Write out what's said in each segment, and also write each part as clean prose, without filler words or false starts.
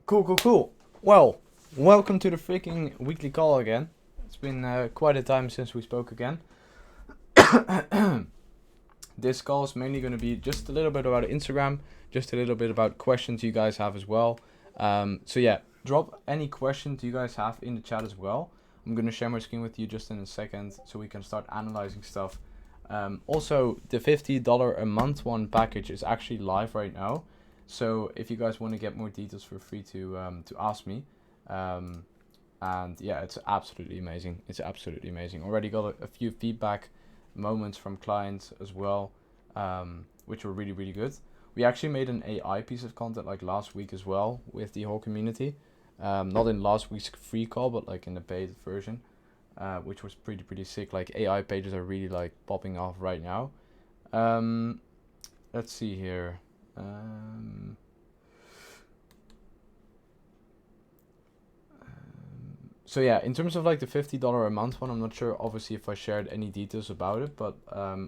Cool. Well, welcome to the freaking weekly call again. It's been quite a time since we spoke again. This call is mainly going to be just a little bit about Instagram, just a little bit about questions you guys have as well. So yeah, drop any questions you guys have in the chat as well. I'm going to share my screen with you just in a second so we can start analyzing stuff. Also, the $50 a month one package is actually live right now. So if you guys want to get more details, feel free to ask me. And yeah, it's absolutely amazing. Already got a few feedback moments from clients as well, which were really good. We actually made an AI piece of content like last week as well with the whole community. Not in last week's free call, but like in the paid version, which was pretty sick. Like AI pages are really like popping off right now. Let's see here. So yeah, in terms of like the $50 a month one, I'm not sure obviously if I shared any details about it, but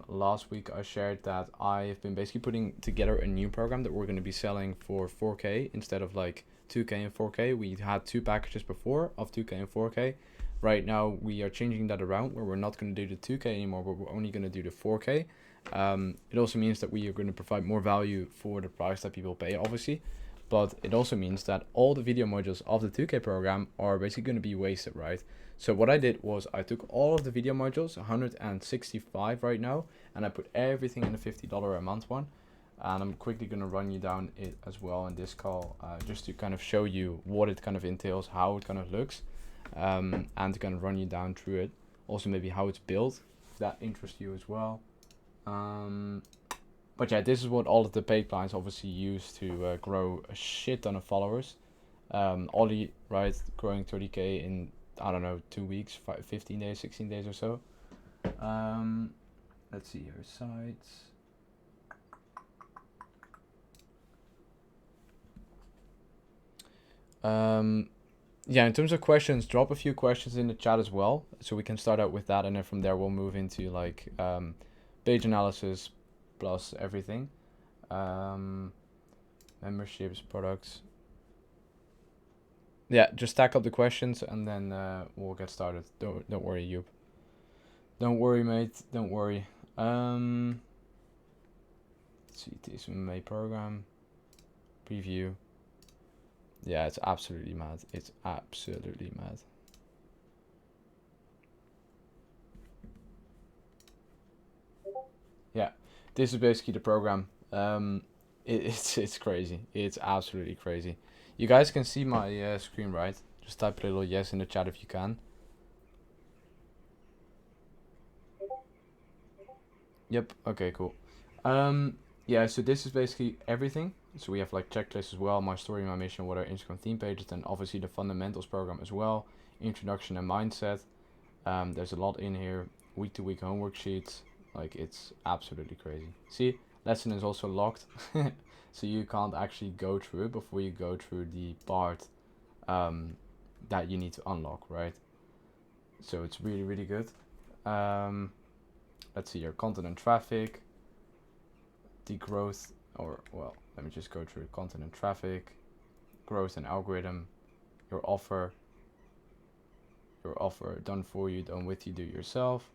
last week I shared that I've been basically putting together a new program that we're going to be selling for 4K instead of like 2K and 4K. We had two packages before of 2K and 4K. Right now we are changing that around where we're not going to do the 2K anymore, but we're only going to do the 4K. It also means that we are going to provide more value for the price that people pay, obviously. But it also means that all the video modules of the 2K program are basically going to be wasted, right? So what I did was I took all of the video modules, 165 right now, and I put everything in the $50 a month one. And I'm quickly going to run you down it as well in this call, just to kind of show you what it kind of entails, how it kind of looks, and to kind of run you down through it. Also maybe how it's built, if that interests you as well. But yeah, this is what all of the paid clients obviously use to grow a shit ton of followers. Ollie, right, growing 30K in, I don't know, 2 weeks, 15 days, 16 days or so. Let's see here, sites. Yeah, in terms of questions, drop a few questions in the chat as well. So we can start out with that, and then from there we'll move into like page analysis, plus everything, memberships, products. Yeah, just stack up the questions and then we'll get started. Don't worry, Joop. Don't worry, mate. Don't worry. Let's see, this May program preview. Yeah, it's absolutely mad. Yeah, this is basically the program. It's crazy. It's absolutely crazy. You guys can see my screen, right? Just type a little yes in the chat if you can. Yep. Okay. Cool. Yeah. So this is basically everything. So we have like checklists as well. My story, my mission, what our Instagram theme pages, and obviously the fundamentals program as well. Introduction and mindset. There's a lot in here. Week-to-week homework sheets. Like it's absolutely crazy. See, lesson is also locked, so you can't actually go through it before you go through the part that you need to unlock, right? So it's really good. Let's see your content and traffic, the growth, or well, let me just go through content and traffic, growth and algorithm, your offer done for you, done with you, do it yourself,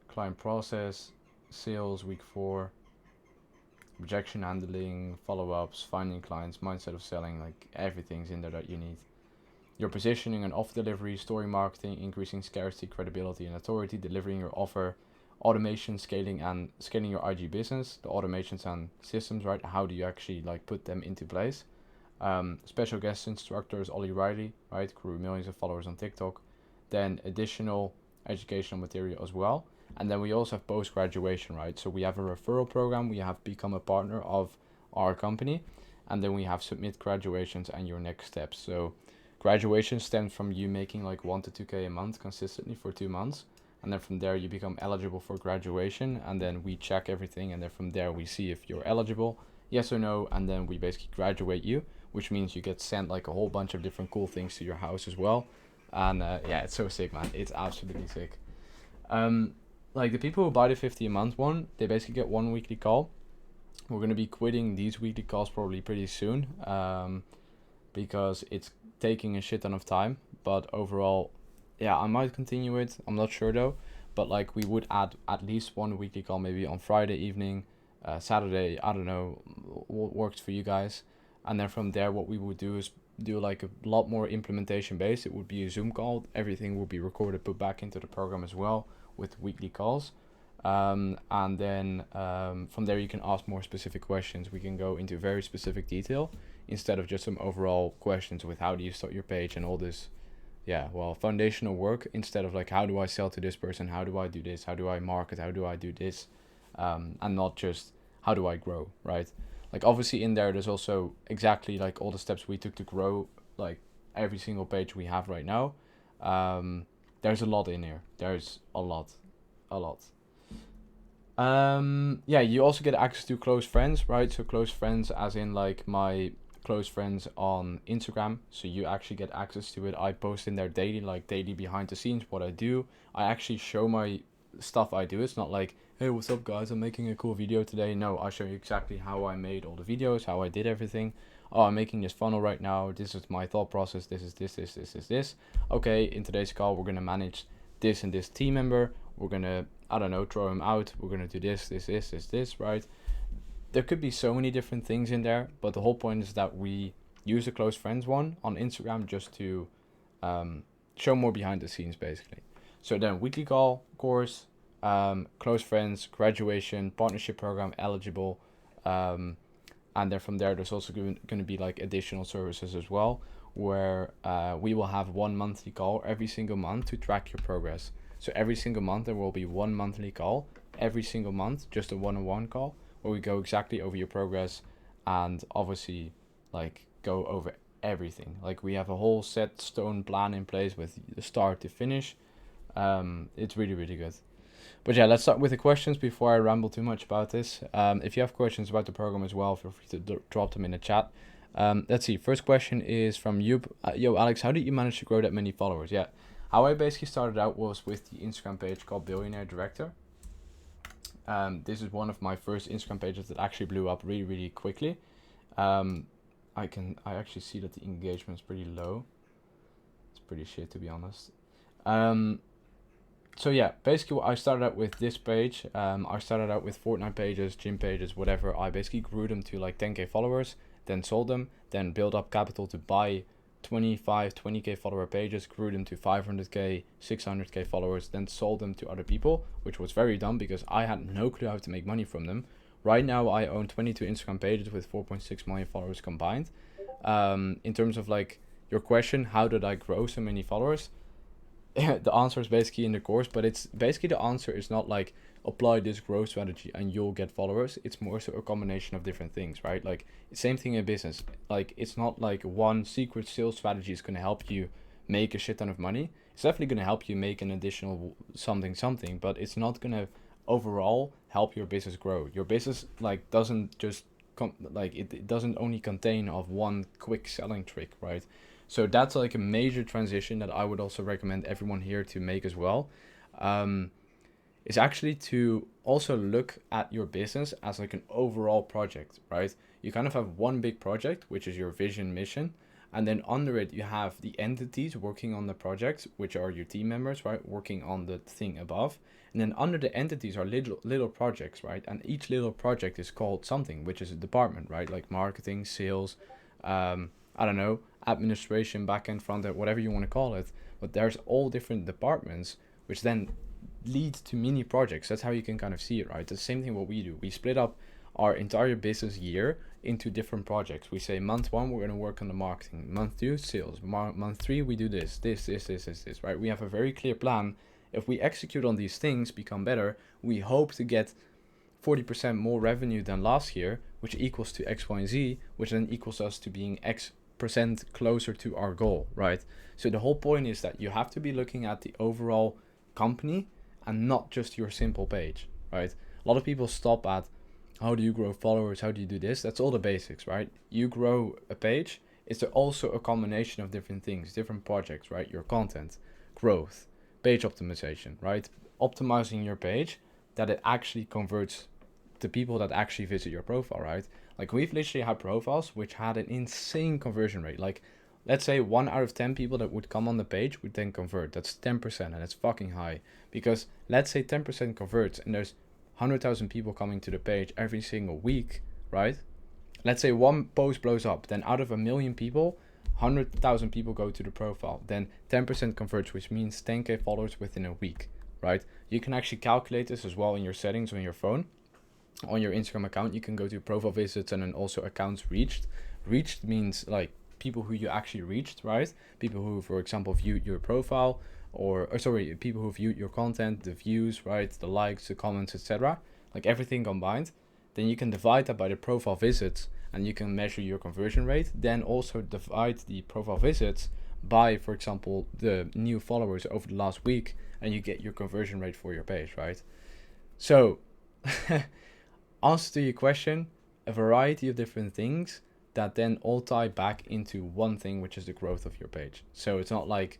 client process, sales week 4, rejection handling, follow-ups, finding clients, mindset of selling, like everything's in there that you need. Your positioning and offer delivery, story marketing, increasing scarcity, credibility, and authority, delivering your offer, automation, scaling your IG business, the automations and systems, right? How do you actually like put them into place? Special guest instructors, Ollie Riley, right? Grew millions of followers on TikTok. Then additional educational material as well. And then we also have post-graduation, right? So we have a referral program. We have become a partner of our company. And then we have submit graduations and your next steps. So graduation stems from you making like 1 to 2K a month consistently for 2 months. And then from there you become eligible for graduation. And then we check everything. And then from there we see if you're eligible, yes or no. And then we basically graduate you, which means you get sent like a whole bunch of different cool things to your house as well. And yeah, it's so sick, man. It's absolutely sick. Like the people who buy the 50 a month one, they basically get 1 weekly call. We're going to be quitting these weekly calls probably pretty soon, because it's taking a shit ton of time. But overall, yeah, I might continue it. I'm not sure though. But like we would add at least one weekly call maybe on Friday evening, Saturday. I don't know what works for you guys. And then from there, what we would do is do like a lot more implementation based. It would be a Zoom call. Everything will be recorded, put back into the program as well with weekly calls. And then from there you can ask more specific questions. We can go into very specific detail instead of just some overall questions with how do you start your page and all this, foundational work, instead of like how do I sell to this person, how do I do this, how do I market, how do I do this, and not just how do I grow, right? Like obviously in there's also exactly like all the steps we took to grow like every single page we have right now. There's a lot in here. There's a lot. You also get access to close friends, right? So close friends as in like my close friends on Instagram. So you actually get access to it. I post in there daily, like daily behind the scenes, what I do. I actually show my stuff I do. It's not like, hey, what's up guys, I'm making a cool video today. No, I show you exactly how I made all the videos, how I did everything. Oh, I'm making this funnel right now. This is my thought process. This is this. Okay, in today's call, we're going to manage this and this team member. We're going to, I don't know, throw him out. We're going to do this, right? There could be so many different things in there, but the whole point is that we use the close friends one on Instagram just to show more behind the scenes, basically. So then weekly call, course, close friends, graduation, partnership program, eligible, and then from there there's also going to be like additional services as well, where we will have one monthly call every single month to track your progress. So every single month there will be one monthly call, every single month, just a one-on-one call, where we go exactly over your progress and obviously like go over everything. Like we have a whole set stone plan in place with the start to finish. It's really, really good. But yeah, let's start with the questions before I ramble too much about this. If you have questions about the program as well, feel free to drop them in the chat. Let's see. First question is from Yub. Yo, Alex, how did you manage to grow that many followers? Yeah, how I basically started out was with the Instagram page called Billionaire Director. This is one of my first Instagram pages that actually blew up really, really quickly. I actually see that the engagement is pretty low. It's pretty shit, to be honest. So yeah, basically I started out with this page. I started out with Fortnite pages, gym pages, whatever. I basically grew them to like 10k followers, then sold them, then built up capital to buy 20k follower pages, grew them to 500k, 600k followers, then sold them to other people, which was very dumb because I had no clue how to make money from them. Right now I own 22 Instagram pages with 4.6 million followers combined. In terms of like your question, how did I grow so many followers? The answer is basically in the course, but it's basically the answer is not like apply this growth strategy and you'll get followers. It's more so a combination of different things, right? Like same thing in business. Like it's not like one secret sales strategy is going to help you make a shit ton of money. It's definitely going to help you make an additional something, but it's not going to overall help your business grow. Your business like doesn't just it doesn't only contain of one quick selling trick, right? So that's like a major transition that I would also recommend everyone here to make as well. Is actually to also look at your business as like an overall project, right? You kind of have one big project, which is your vision, mission, and then under it you have the entities working on the project, which are your team members, right? Working on the thing above. And then under the entities are little projects, right? And each little project is called something, which is a department, right? Like marketing, sales, I don't know, administration, backend, frontend, whatever you want to call it. But there's all different departments, which then lead to mini projects. That's how you can kind of see it, right? The same thing what we do. We split up our entire business year into different projects. We say month 1 we're going to work on the marketing, month 2 sales, month 3 we do this, right? We have a very clear plan. If we execute on these things, become better, we hope to get 40% more revenue than last year, which equals to X, Y, and Z, which then equals us to being X% closer to our goal, right? So the whole point is that you have to be looking at the overall company and not just your simple page, right? A lot of people stop at how do you grow followers, how do you do this? That's all the basics, right? You grow a page, it's also a combination of different things, different projects, right? Your content, growth, page optimization, right? Optimizing your page that it actually converts the people that actually visit your profile, right? Like we've literally had profiles which had an insane conversion rate. Like let's say 1 out of 10 people that would come on the page would then convert. That's 10%, and it's fucking high. Because let's say 10% converts and there's 100,000 people coming to the page every single week, right? Let's say one post blows up, then out of 1 million people, 100,000 people go to the profile. Then 10% converts, which means 10k followers within a week, right? You can actually calculate this as well in your settings on your phone. On your Instagram account, you can go to profile visits and then also accounts reached. Reached means like people who you actually reached, right? People who, for example, viewed your profile, or people who viewed your content, the views, right? The likes, the comments, etc. Like everything combined. Then you can divide that by the profile visits and you can measure your conversion rate. Then also divide the profile visits by, for example, the new followers over the last week, and you get your conversion rate for your page, right? So, answer to your question, a variety of different things that then all tie back into one thing, which is the growth of your page. So it's not like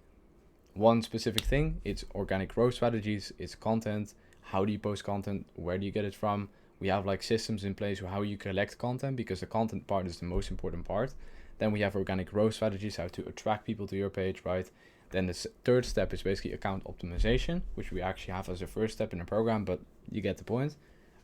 one specific thing, it's organic growth strategies, it's content, how do you post content, where do you get it from. We have like systems in place for how you collect content, because the content part is the most important part. Then we have organic growth strategies, how to attract people to your page, right? Then the third step is basically account optimization, which we actually have as a first step in the program, but you get the point.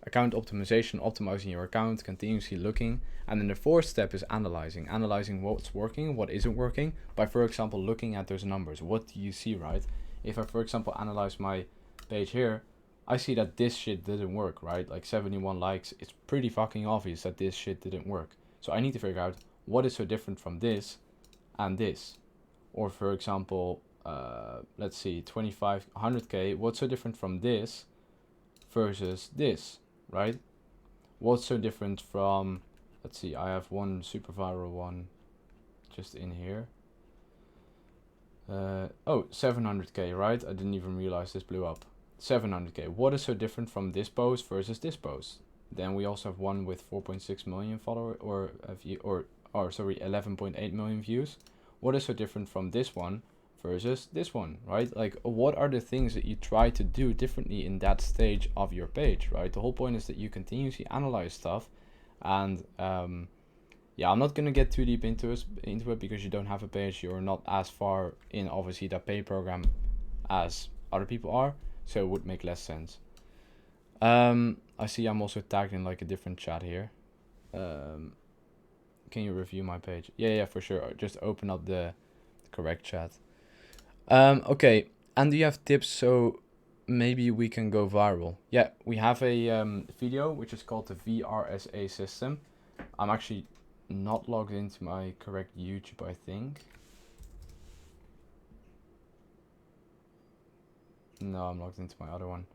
Account optimization, optimizing your account, continuously looking. And then the fourth step is analyzing what's working, what isn't working, by, for example, looking at those numbers. What do you see, right? If I, for example, analyze my page here, I see that this shit didn't work, right? Like 71 likes, it's pretty fucking obvious that this shit didn't work. So I need to figure out what is so different from this and this. Or for example, let's see, 100k, what's so different from this versus this, right? What's so different from, let's see, I have one super viral one just in here. 700k, right? I didn't even realize this blew up. 700k. What is so different from this post versus this post? Then we also have one with 4.6 million followers, or 11.8 million views. What is so different from this one versus this one, right? Like, what are the things that you try to do differently in that stage of your page, right? The whole point is that you continuously analyze stuff, and yeah, I'm not gonna get too deep into it because you don't have a page. You're not as far in, obviously, that paid program as other people are, so it would make less sense. I see I'm also tagged in like a different chat here. Can you review my page? Yeah, for sure. Just open up the correct chat. Okay, and do you have tips so maybe we can go viral? Yeah, we have a video which is called the VRSA system. I'm actually not logged into my correct YouTube, I think. No, I'm logged into my other one.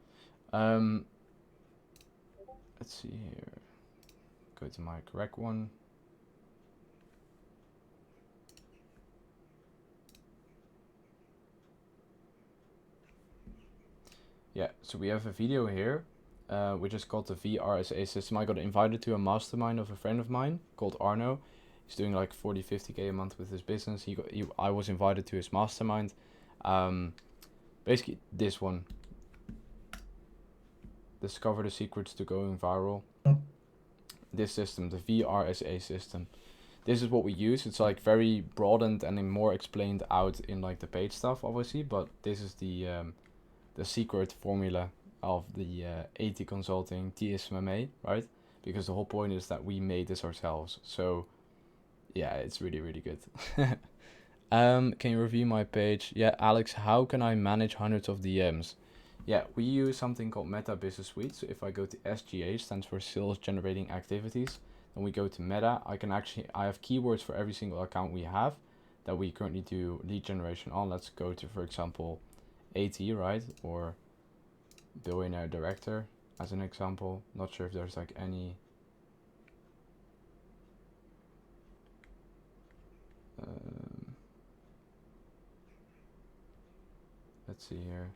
Let's see here. Go to my correct one. Yeah, so we have a video here, which is called the VRSA system. I got invited to a mastermind of a friend of mine called Arno. He's doing like 40-50k a month with his business. I was invited to his mastermind. Basically this one. Discover the secrets to going viral. This system, the VRSA system. This is what we use. It's like very broadened and more explained out in like the paid stuff, obviously. But this is the secret formula of the AT Consulting TSMMA, right? Because the whole point is that we made this ourselves. So yeah, it's really, really good. Can you review my page? Yeah, Alex, how can I manage hundreds of DMs? Yeah, we use something called Meta Business Suite. So if I go to SGA, stands for Sales Generating Activities, and we go to Meta, I have keywords for every single account we have that we currently do lead generation on. Let's go to, for example, AT, right? Or Billionaire Director as an example. Not sure if there's like any let's see here.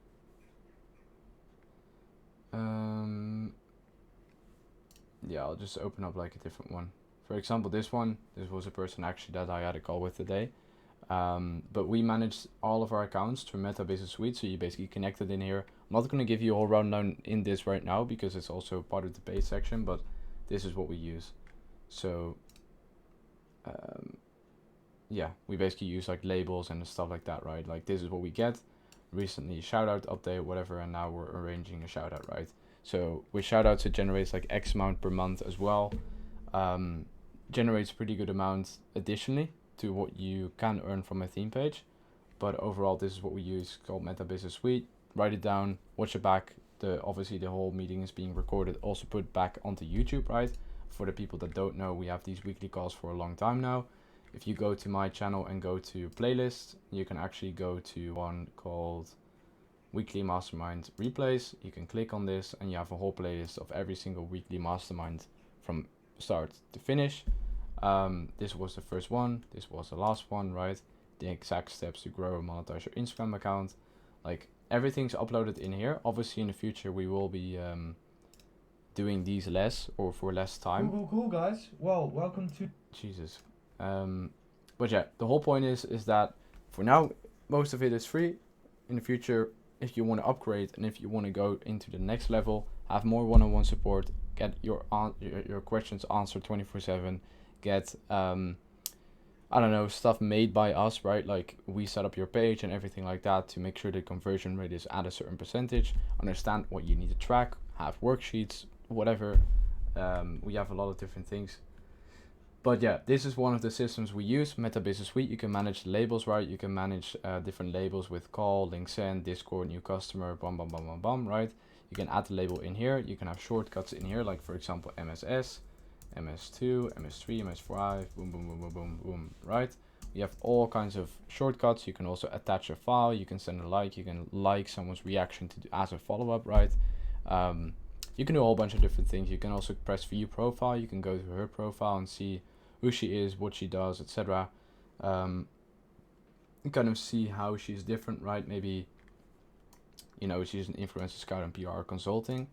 Yeah, I'll just open up like a different one. For example, this was a person actually that I had a call with today. But we manage all of our accounts through Meta Business Suite, so you basically connected in here. I'm not going to give you a whole rundown in this right now because it's also part of the paid section, but this is what we use. So yeah, we basically use like labels and stuff like that, right? Like this is what we get. Recently shout out update, whatever, and now we're arranging a shout out, right? So with shout outs it generates like X amount per month as well. Generates pretty good amount additionally to what you can earn from a theme page. But overall this is what we use, called Meta Business Suite. Write it down, watch it back. Obviously the whole meeting is being recorded, also put back onto YouTube, right? For the people that don't know, we have these weekly calls for a long time now. If you go to my channel and go to playlist, you can actually go to one called Weekly Mastermind Replays. You can click on this and you have a whole playlist of every single weekly mastermind from start to finish. This was the first one, this was the last one, right? The exact steps to grow and monetize your Instagram account. Like everything's uploaded in here. Obviously in the future we will be doing these less or for less time. Cool guys. Well, welcome to Jesus. But yeah, the whole point is that for now most of it is free. In the future, if you want to upgrade and if you want to go into the next level, have more one-on-one support, get your questions answered 24/7, get I don't know, stuff made by us, right? Like we set up your page and everything like that to make sure the conversion rate is at a certain percentage, understand what you need to track, have worksheets, whatever. We have a lot of different things. But yeah, this is one of the systems we use, Meta Business Suite. You can manage the labels, right? You can manage different labels with call, link send, Discord, new customer, right? You can add the label in here. You can have shortcuts in here, like for example, MSS, MS2, MS3, MS5, boom, boom, boom, boom, boom, boom, right? You have all kinds of shortcuts. You can also attach a file. You can send a like. You can like someone's reaction as a follow-up, right? You can do a whole bunch of different things. You can also press view profile. You can go to her profile and see who she is, what she does, etc. Kind of see how she's different, right? Maybe, you know, she's an influencer scout and PR consulting.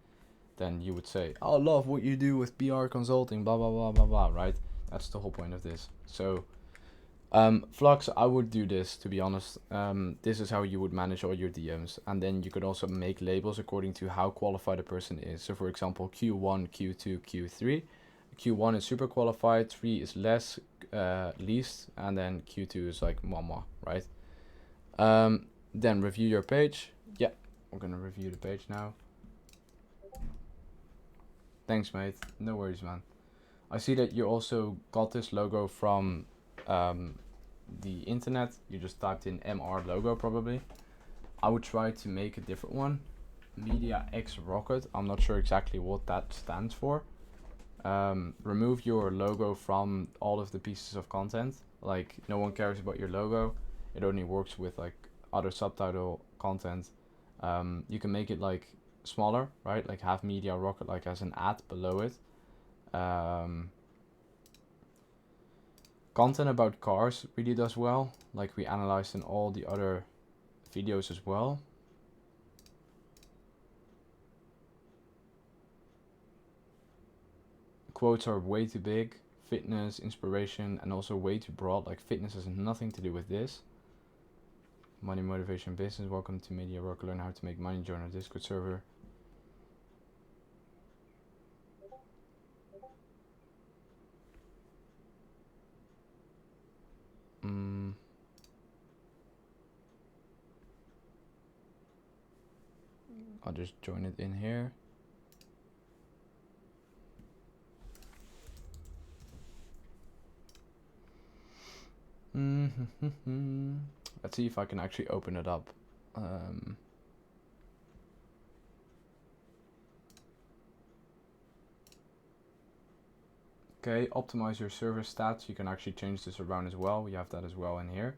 Then you would say, I love what you do with PR consulting, blah, blah, blah, blah, blah, right? That's the whole point of this. So, Flux, I would do this, to be honest. This is how you would manage all your DMs. And then you could also make labels according to how qualified a person is. So, for example, Q1, Q2, Q3. Q1 is super qualified, 3 is least, and then Q2 is like mama, right? Then review your page. Yeah, we're gonna review the page now. Thanks, mate. No worries, man. I see that you also got this logo from the internet. You just typed in MR logo probably. I would try to make a different one. Media X Rocket. I'm not sure exactly what that stands for. Remove your logo from all of the pieces of content. Like no one cares about your logo. It only works with like other subtitle content. You can make it like smaller, right? Like have Media Rocket like as an ad below it. Content about cars really does well. Like we analyzed in all the other videos as well. Quotes are way too big. Fitness, inspiration, and also way too broad. Like fitness has nothing to do with this. Money, motivation, business. Welcome to Media Rocket. Learn how to make money. Join our Discord server. I'll just join it in here. Let's see if I can actually open it up. Okay, optimize your server stats. You can actually change this around as well. We have that as well in here.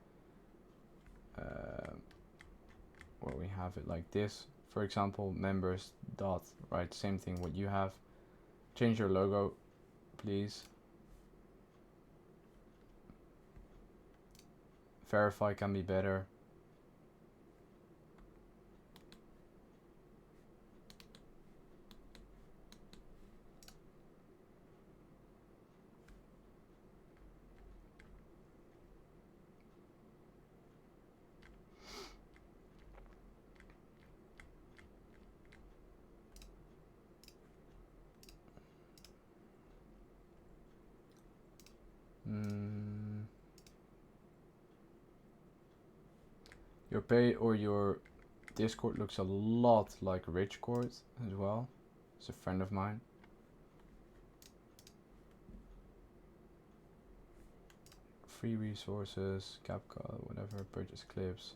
Where we have it like this. For example, members dot, right, same thing what you have. Change your logo, please. Verify can be better. Your pay or your Discord looks a lot like Richcord as well. It's a friend of mine. Free resources, CapCut, whatever, purchase clips.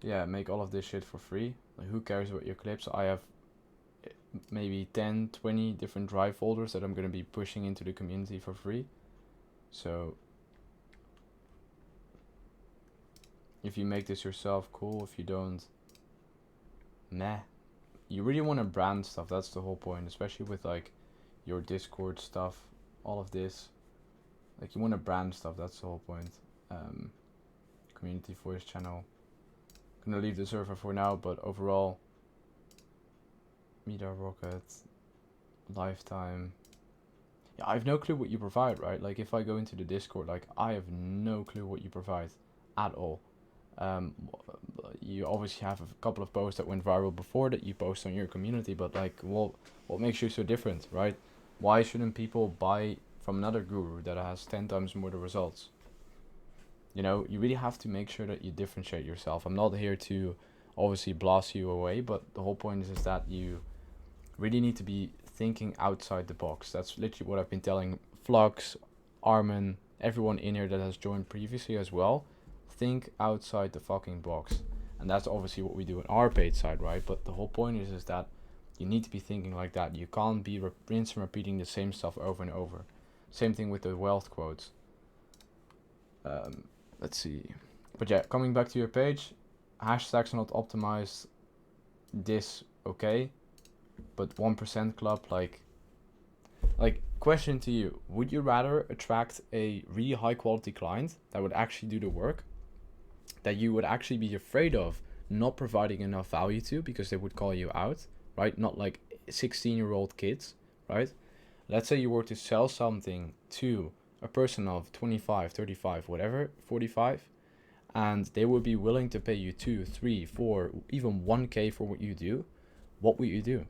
Yeah, make all of this shit for free. Like, who cares about your clips? I have maybe 10, 20 different drive folders that I'm going to be pushing into the community for free. So if you make this yourself, cool. If you don't, meh. You really want to brand stuff. That's the whole point, especially with like your Discord stuff, all of this. Like, you want to brand stuff. That's the whole point. Community voice channel. I'm gonna leave the server for now, but overall, Meter Rocket, lifetime. Yeah, I have no clue what you provide, right? Like, if I go into the Discord, like, I have no clue what you provide at all. You obviously have a couple of posts that went viral before that you post on your community, but like, what makes you so different, right? Why shouldn't people buy from another guru that has 10 times more the results? You know, you really have to make sure that you differentiate yourself. I'm not here to obviously blast you away, but the whole point is that you really need to be thinking outside the box. That's literally what I've been telling Flux, Armin, everyone in here that has joined previously as well. Think outside the fucking box. And that's obviously what we do on our paid side, right? But the whole point is that you need to be thinking like that. You can't be rinse and repeating the same stuff over and over. Same thing with the wealth quotes. Let's see. But yeah, coming back to your page, hashtags are not optimized. This, okay. But 1% club, like question to you, would you rather attract a really high quality client that would actually do the work, that you would actually be afraid of not providing enough value to because they would call you out, right? Not like 16-year-old kids, right? Let's say you were to sell something to a person of 25, 35, whatever, 45, and they would be willing to pay you 2, 3, 4, even 1K for what you do. What would you do?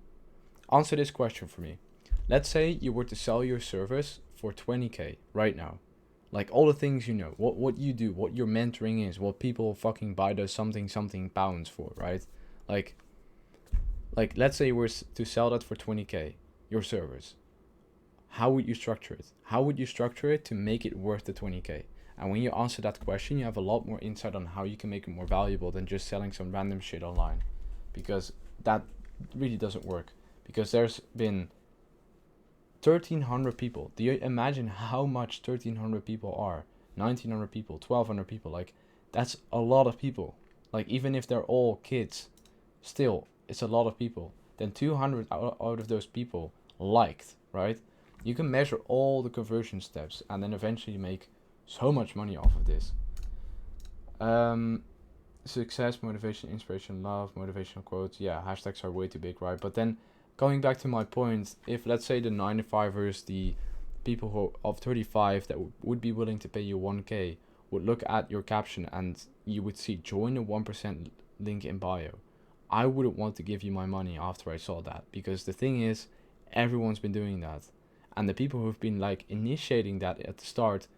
Answer this question for me. Let's say you were to sell your service for 20K right now. Like, all the things you know, what you do, what your mentoring is, what people fucking buy those something pounds for, right? Like let's say you were to sell that for 20K, your service. How would you structure it? How would you structure it to make it worth the 20K? And when you answer that question, you have a lot more insight on how you can make it more valuable than just selling some random shit online. Because that really doesn't work. Because there's been 1,300 people. Do you imagine how much 1,300 people are? 1,900 people, 1,200 people. Like, that's a lot of people. Like, even if they're all kids, still, it's a lot of people. Then 200 out of those people liked, right? You can measure all the conversion steps and then eventually make so much money off of this. Success, motivation, inspiration, love, motivational quotes. Yeah, hashtags are way too big, right? But then going back to my point, if let's say the 9-to-5ers, the people who of 35 that would be willing to pay you 1K would look at your caption and you would see join the 1% link in bio, I wouldn't want to give you my money after I saw that, because the thing is, everyone's been doing that. And the people who've been like initiating that at the start,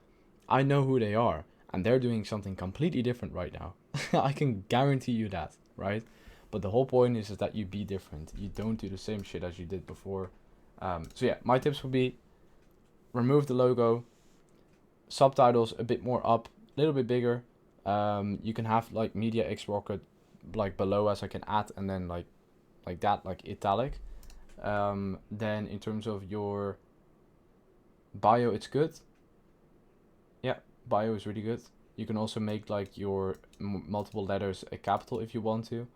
I know who they are, and they're doing something completely different right now. I can guarantee you that, right? But the whole point is that you be different. You don't do the same shit as you did before. So yeah, my tips would be remove the logo, subtitles a bit more up, a little bit bigger. You can have like Media X Rocket like below as I can add, and then like that, like italic. Then in terms of your bio, it's good. Yeah, bio is really good. You can also make like your multiple letters a capital if you want to.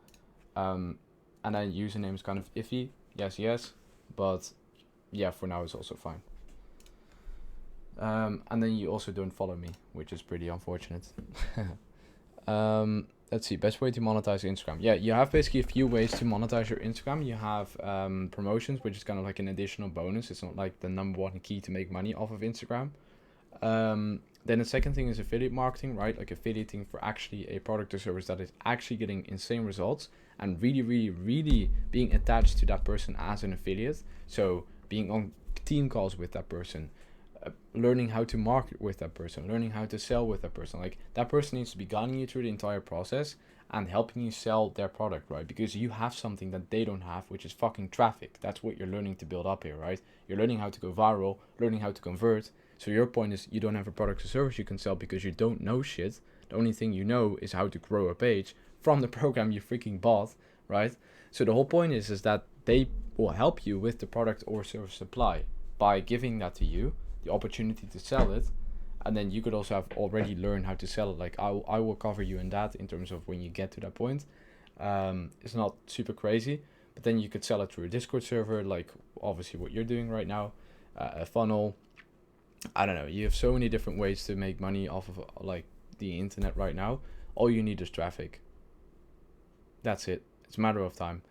And then username is kind of iffy. Yes, but yeah, for now it's also fine. And then you also don't follow me, which is pretty unfortunate. Let's see, best way to monetize Instagram. Yeah, you have basically a few ways to monetize your Instagram. You have promotions, which is kind of like an additional bonus. It's not like the number one key to make money off of Instagram. Then the second thing is affiliate marketing, right? Like affiliating for actually a product or service that is actually getting insane results and really, really, really being attached to that person as an affiliate. So being on team calls with that person, learning how to market with that person, learning how to sell with that person. Like that person needs to be guiding you through the entire process and helping you sell their product, right? Because you have something that they don't have, which is fucking traffic. That's what you're learning to build up here, right? You're learning how to go viral, learning how to convert. So your point is you don't have a product or service you can sell because you don't know shit. The only thing you know is how to grow a page from the program you freaking bought, right? So the whole point is that they will help you with the product or service supply by giving that to you, the opportunity to sell it, and then you could also have already learned how to sell it. Like I will cover you in that in terms of when you get to that point. It's not super crazy, but then you could sell it through a Discord server, like obviously what you're doing right now, a funnel. I don't know. You have so many different ways to make money off of like the internet right now. All you need is traffic. That's it. It's a matter of time.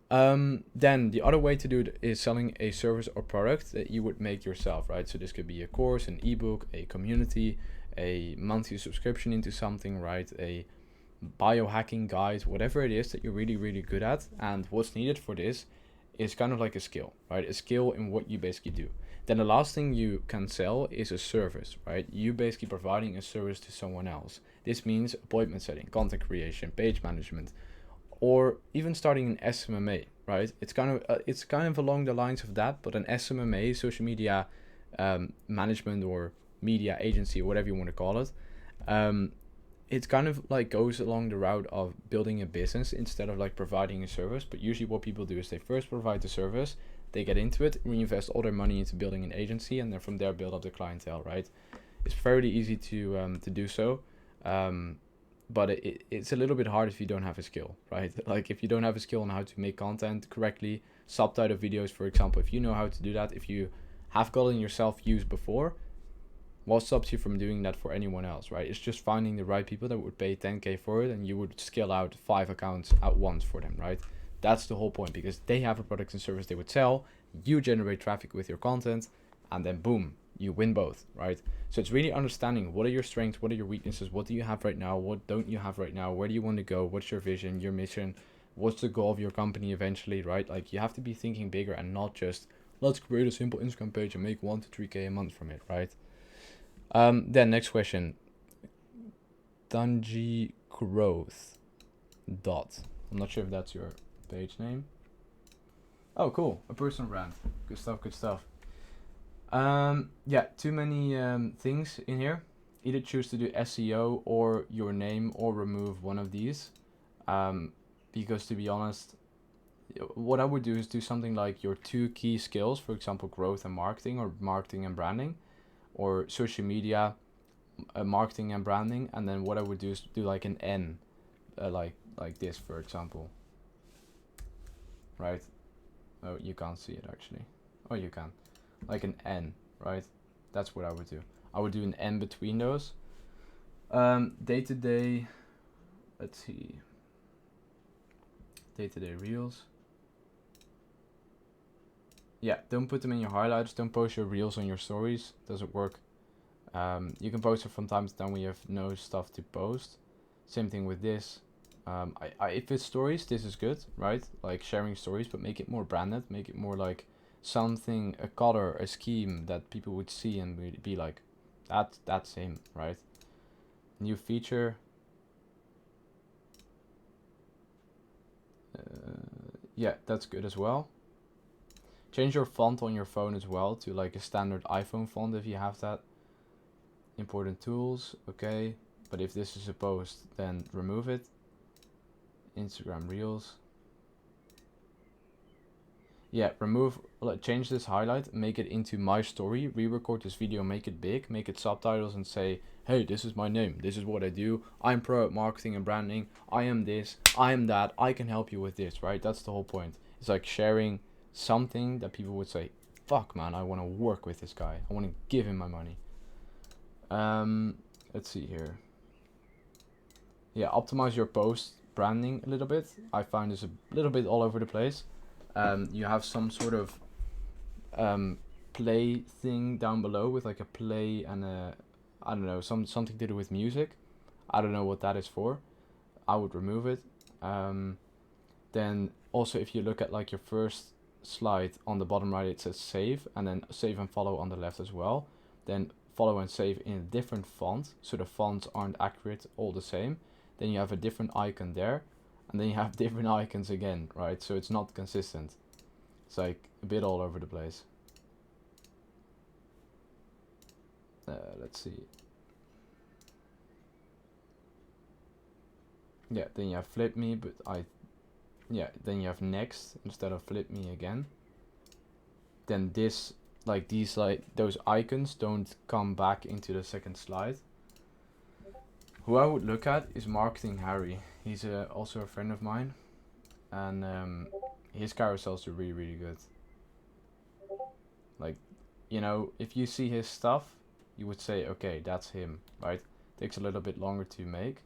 Then the other way to do it is selling a service or product that you would make yourself, right? So this could be a course, an ebook, a community, a monthly subscription into something, right? A biohacking guide, whatever it is that you're really, really good at. And what's needed for this is kind of like a skill, right? A skill in what you basically do. Then the last thing you can sell is a service, right? You basically providing a service to someone else. This means appointment setting, content creation, page management, or even starting an SMMA, right? It's kind of along the lines of that, but an SMMA, social media management or media agency, or whatever you want to call it, it kind of like goes along the route of building a business instead of like providing a service. But usually what people do is they first provide the service, they get into it, reinvest all their money into building an agency, and then from there build up the clientele, right? It's fairly easy to do so. But it's a little bit hard if you don't have a skill, right? Like if you don't have a skill on how to make content correctly, subtitle videos, for example, if you know how to do that, if you have gotten yourself views before, what stops you from doing that for anyone else, right? It's just finding the right people that would pay 10K for it, and you would scale out 5 accounts at once for them, right? That's the whole point, because they have a product and service they would sell, you generate traffic with your content, and then boom, you win both, right? So it's really understanding what are your strengths, what are your weaknesses, what do you have right now, what don't you have right now, where do you want to go, what's your vision, your mission, what's the goal of your company eventually, right? Like you have to be thinking bigger and not just let's create a simple Instagram page and make 1 to 3K a month from it, right? Then next question, Dungy Growth dot. I'm not sure if that's your page name. Oh, cool, a personal brand. Good stuff, good stuff. Yeah, too many things in here. Either choose to do SEO or your name or remove one of these. Because to be honest, what I would do is do something like your 2 key skills, for example, growth and marketing, or marketing and branding, or social media, marketing and branding. And then what I would do is do like an N, like this, for example. Right? Oh, you can't see it actually. Oh, you can. Like an N, right? That's what I would do. I would do an N between those. Day-to-day, let's see. Day-to-day reels. Yeah, don't put them in your highlights. Don't post your reels on your stories. Doesn't work. You can post it from time to time when you have no stuff to post. Same thing with this. If it's stories, this is good, right? Like sharing stories, but make it more branded. Make it more like something, a color, a scheme that people would see and be like, that's him, right? New feature. Yeah, that's good as well. Change your font on your phone as well to like a standard iPhone font if you have that. Important tools, okay. But if this is a post, then remove it. Instagram Reels. Yeah, change this highlight, make it into my story, re-record this video, make it big, make it subtitles and say, hey, this is my name, this is what I do, I'm pro at marketing and branding, I am this, I am that, I can help you with this, right? That's the whole point. It's like sharing something that people would say, fuck man, I want to work with this guy, I want to give him my money. Let's see here. Yeah, optimize your post branding a little bit. I find this a little bit all over the place. You have some sort of play thing down below with like a play and a, I don't know, something to do with music. I don't know what that is for. I would remove it. Then also if you look at like your first slide on the bottom right, it says save, and then save and follow on the left as well. then follow and save in a different font, so the fonts aren't accurate all the same, then you have a different icon there, and then you have different icons again, right? So it's not consistent. It's like a bit all over the place. Let's see. Yeah, then you have flip me, but then you have next instead of flip me again. Then this, like these, like those icons don't come back into the second slide. Who I would look at is Marketing Harry. He's also a friend of mine, and his carousels are really, really good. Like, you know, if you see his stuff, you would say, okay, that's him, right? Takes a little bit longer to make,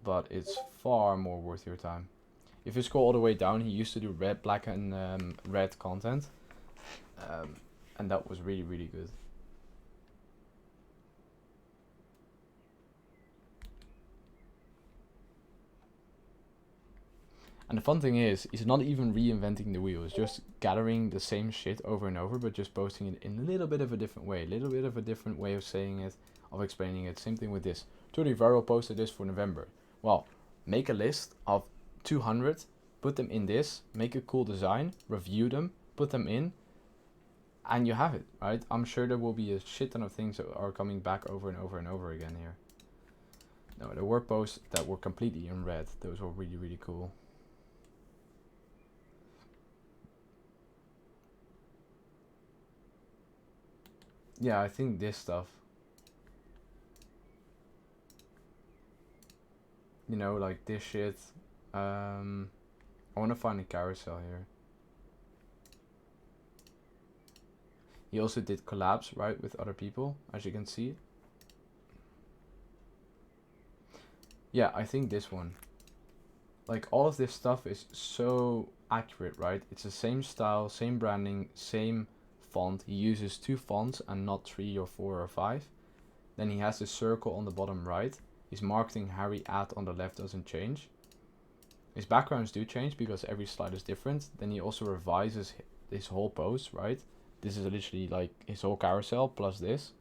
but it's far more worth your time. If you scroll all the way down, he used to do red, black, and red content, and that was really, really good. And the fun thing is, he's not even reinventing the wheel. It's just gathering the same shit over and over, but just posting it in a little bit of a different way. A little bit of a different way of saying it, of explaining it. Same thing with this. 30 viral posted this for November. Well, make a list of 200, put them in this, make a cool design, review them, put them in, and you have it, right? I'm sure there will be a shit ton of things that are coming back over and over and over again here. No, there were posts that were completely in red. Those were really, really cool. Yeah, I think this stuff. You know, like this shit. I want to find a carousel here. He also did collabs, right, with other people, as you can see. Yeah, I think this one. Like, all of this stuff is so accurate, right? It's the same style, same branding, same font. He uses 2 fonts and not 3 or 4 or 5. Then he has the circle on the bottom right. His Marketing Harry ad on the left doesn't change. His backgrounds do change because every slide is different. Then he also revises his whole post, right? This is literally like his whole carousel plus this.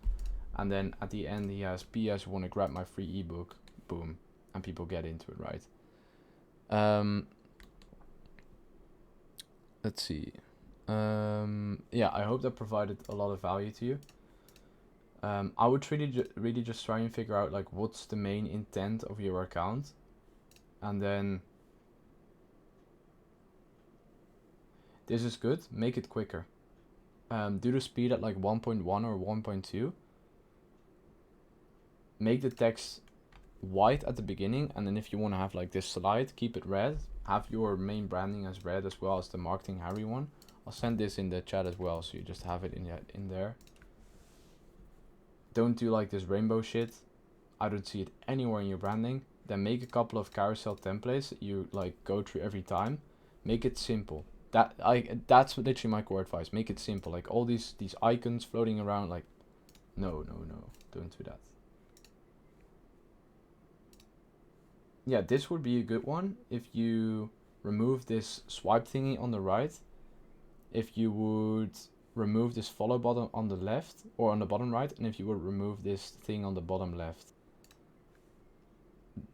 And then at the end he has PS want to grab my free ebook. Boom. And people get into it, right? Let's see. Yeah, I hope that provided a lot of value to you. I would really just try and figure out like what's the main intent of your account, and then this is good. Make it quicker. Do the speed at like 1.1 or 1.2. Make the text white at the beginning, and then if you want to have like this slide, keep it red. Have your main branding as red as well as the Marketing Harry one. I'll send this in the chat as well, so you just have it in there. Don't do like this rainbow shit. I don't see it anywhere in your branding. Then make a couple of carousel templates that you like go through every time. Make it simple. That's literally my core advice. Make it simple. Like all these icons floating around, like no, don't do that. Yeah, this would be a good one if you remove this swipe thingy on the right. If you would remove this follow button on the left or on the bottom right, and if you would remove this thing on the bottom left,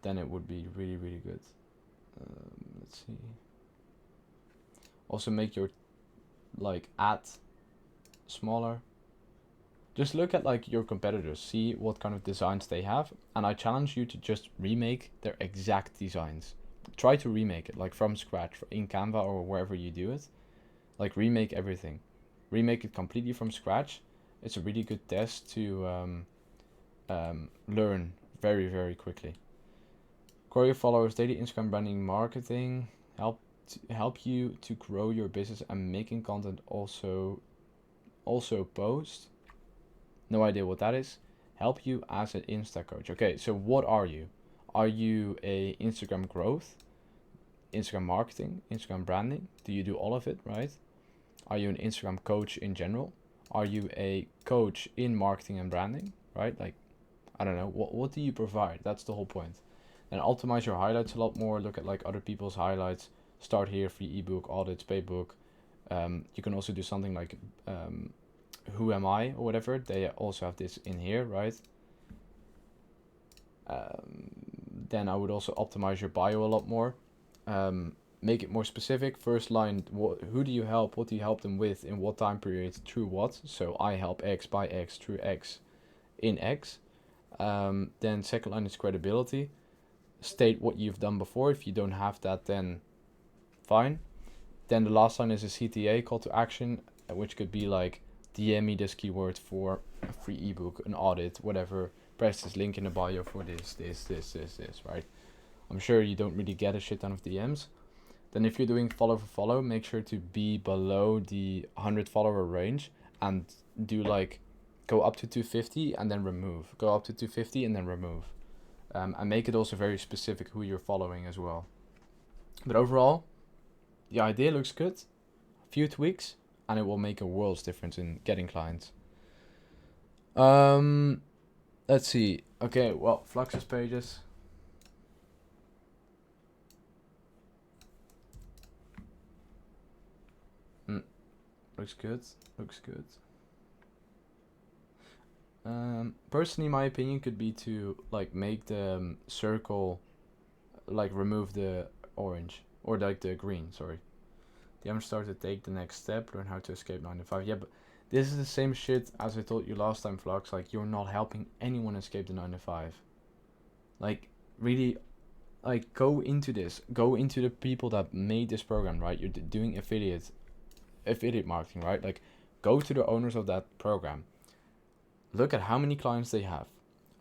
then it would be really, really good. Let's see. Also make your like ad smaller. Just look at like your competitors, see what kind of designs they have, and I challenge you to just remake their exact designs. Try to remake it like from scratch in Canva or wherever you do it. Like remake everything. Remake it completely from scratch. It's a really good test to learn very, very quickly. Grow your followers, daily Instagram branding, marketing, help you to grow your business, and making content also post. No idea what that is. Help you as an Insta coach. Okay, so what are you? Are you a Instagram growth, Instagram marketing, Instagram branding? Do you do all of it, right? Are you an Instagram coach in general? Are you a coach in marketing and branding, right? Like, I don't know, what do you provide? That's the whole point. And optimize your highlights a lot more. Look at like other people's highlights. Start here, free ebook, audits, pay book. You can also do something like who am I or whatever, they also have this in here, right? Then I would also optimize your bio a lot more. Make it more specific. First line, who do you help? What do you help them with? In what time period? Through what? So I help X by X through X in X. Then second line is credibility. State what you've done before. If you don't have that, then fine. Then the last line is a CTA, call to action, which could be like DM me this keyword for a free ebook, an audit, whatever. Press this link in the bio for this, right? I'm sure you don't really get a shit ton of DMs. Then if you're doing follow for follow, make sure to be below the 100 follower range and do like go up to 250 and then remove. Go up to 250 and then remove. And make it also very specific who you're following as well. But overall, the idea looks good. A few tweaks and it will make a world's difference in getting clients. Let's see. Okay, well, Fluxus pages. Looks good. Looks good. Personally, my opinion could be to like make the circle, like remove the orange or like the green. Sorry. The I'm started to take the next step. Learn how to escape 9 to 5. Yeah, but this is the same shit as I told you last time, Flux. Like you're not helping anyone escape the 9 to 5. Like really, like go into this. Go into the people that made this program, right? You're doing affiliate marketing, right? Like go to the owners of that program. Look at how many clients they have.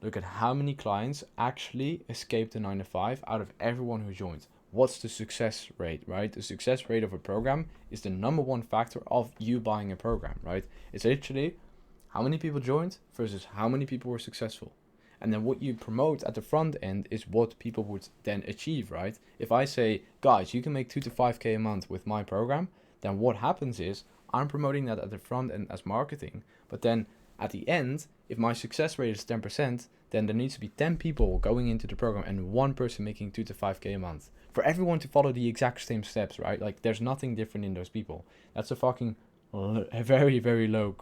Look at how many clients actually escape the 9 to 5 out of everyone who joins. What's the success rate, right? The success rate of a program is the number one factor of you buying a program, right? It's literally how many people joined versus how many people were successful. And then what you promote at the front end is what people would then achieve, right? If I say, guys, you can make 2 to 5K a month with my program, then what happens is I'm promoting that at the front end as marketing, but then at the end, if my success rate is 10%, then there needs to be 10 people going into the program and one person making 2 to 5K a month. For everyone to follow the exact same steps, right? Like, there's nothing different in those people. That's a fucking very, very low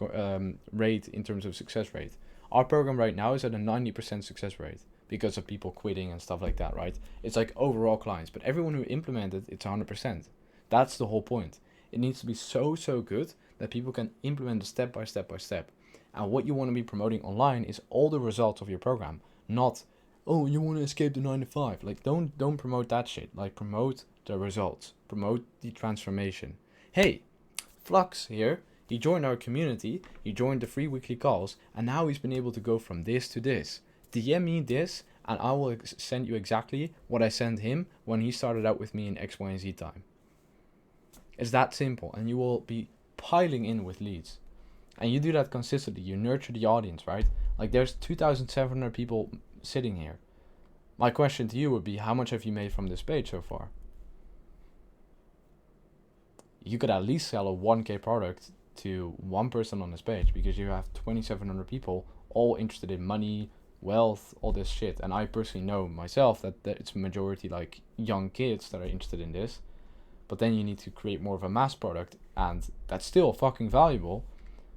rate in terms of success rate. Our program right now is at a 90% success rate because of people quitting and stuff like that, right? It's like overall clients, but everyone who implemented, it's 100%. That's the whole point. It needs to be so good that people can implement it step by step by step. And what you want to be promoting online is all the results of your program, not, oh, you want to escape the 9 to 5. Like, don't promote that shit. Like, promote the results. Promote the transformation. Hey, Flux here. He joined our community. He joined the free weekly calls. And now he's been able to go from this to this. DM me this, and I will send you exactly what I sent him when he started out with me in X, Y, and Z time. It's that simple. And you will be piling in with leads. And you do that consistently. You nurture the audience, right? Like there's 2,700 people sitting here. My question to you would be, how much have you made from this page so far? You could at least sell a 1K product to one person on this page because you have 2,700 people all interested in money, wealth, all this shit. And I personally know myself that it's majority like young kids that are interested in this. But then you need to create more of a mass product, and that's still fucking valuable.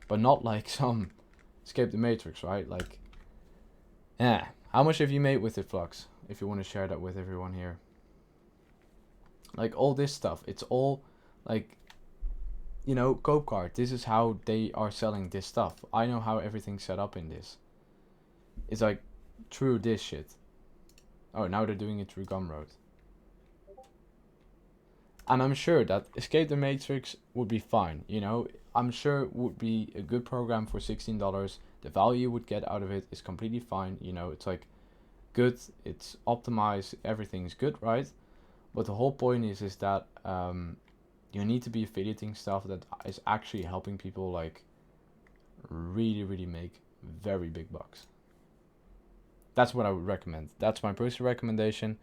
But not like some escape the matrix, right? Like, yeah. How much have you made with it, Flux? If you want to share that with everyone here. Like all this stuff, it's all like, you know, Copecard. This is how they are selling this stuff. I know how everything's set up in this. It's like through this shit. Oh, now they're doing it through Gumroad. And I'm sure that Escape the Matrix would be fine, you know. I'm sure it would be a good program for $16. The value you would get out of it is completely fine, you know. It's like good, it's optimized, everything's good, right? But the whole point is that you need to be affiliating stuff that is actually helping people like really make very big bucks. That's what I would recommend. That's my personal recommendation.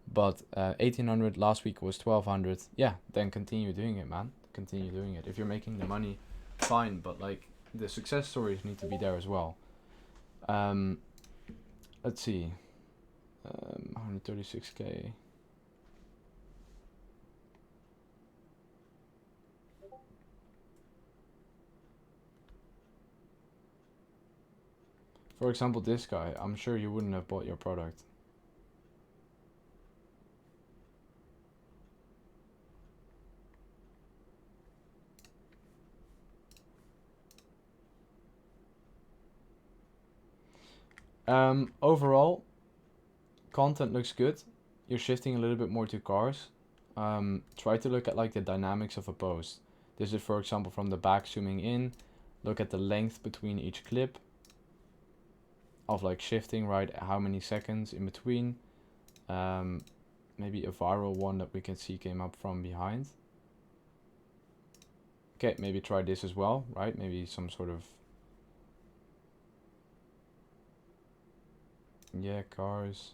But 1,800 last week was 1,200. Yeah, then continue doing it, man. Continue doing it. If you're making the money, fine. But like the success stories need to be there as well. Let's see. 136K. For example, this guy, I'm sure you wouldn't have bought your product. Overall, content looks good. You're shifting a little bit more to cars. Try to look at like the dynamics of a post. This is, for example, from the back zooming in. Look at the length between each clip of like shifting, right? How many seconds in between. Maybe a viral one that we can see came up from behind. Okay, maybe try this as well, right? Maybe some sort of, yeah, cars.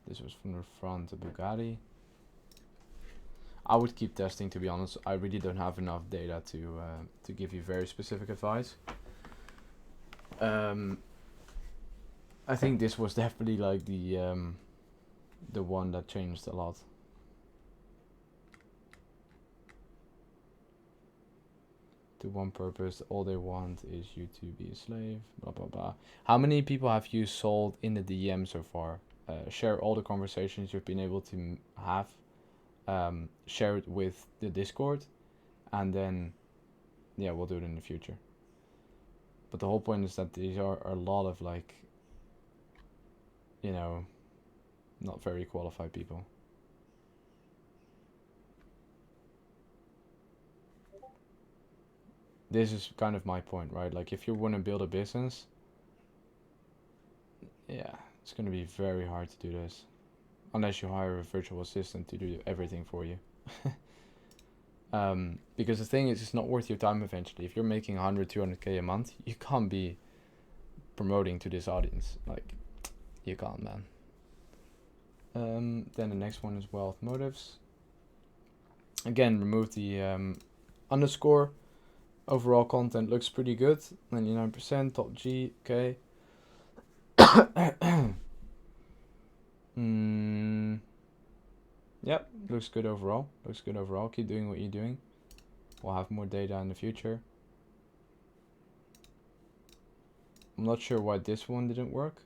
This was from the front, the Bugatti. I would keep testing, to be honest. I really don't have enough data to give you very specific advice. I think this was definitely like the one that changed a lot. To one purpose, all they want is you to be a slave, blah blah blah. How many people have you sold in the DM so far? Share all the conversations you've been able to have. Share it with the Discord, and then yeah, we'll do it in the future. But the whole point is that these are a lot of like, you know, not very qualified people. This is kind of my point, right? Like if you want to build a business, yeah, it's going to be very hard to do this. Unless you hire a virtual assistant to do everything for you. Because the thing is, it's not worth your time eventually. If you're making 100, 200k a month, you can't be promoting to this audience. Like, you can't, man. Then the next one is wealth motives. Again, remove the underscore. Overall content looks pretty good. 99%, top G, okay. Yep, looks good overall. Looks good overall. Keep doing what you're doing. We'll have more data in the future. I'm not sure why this one didn't work.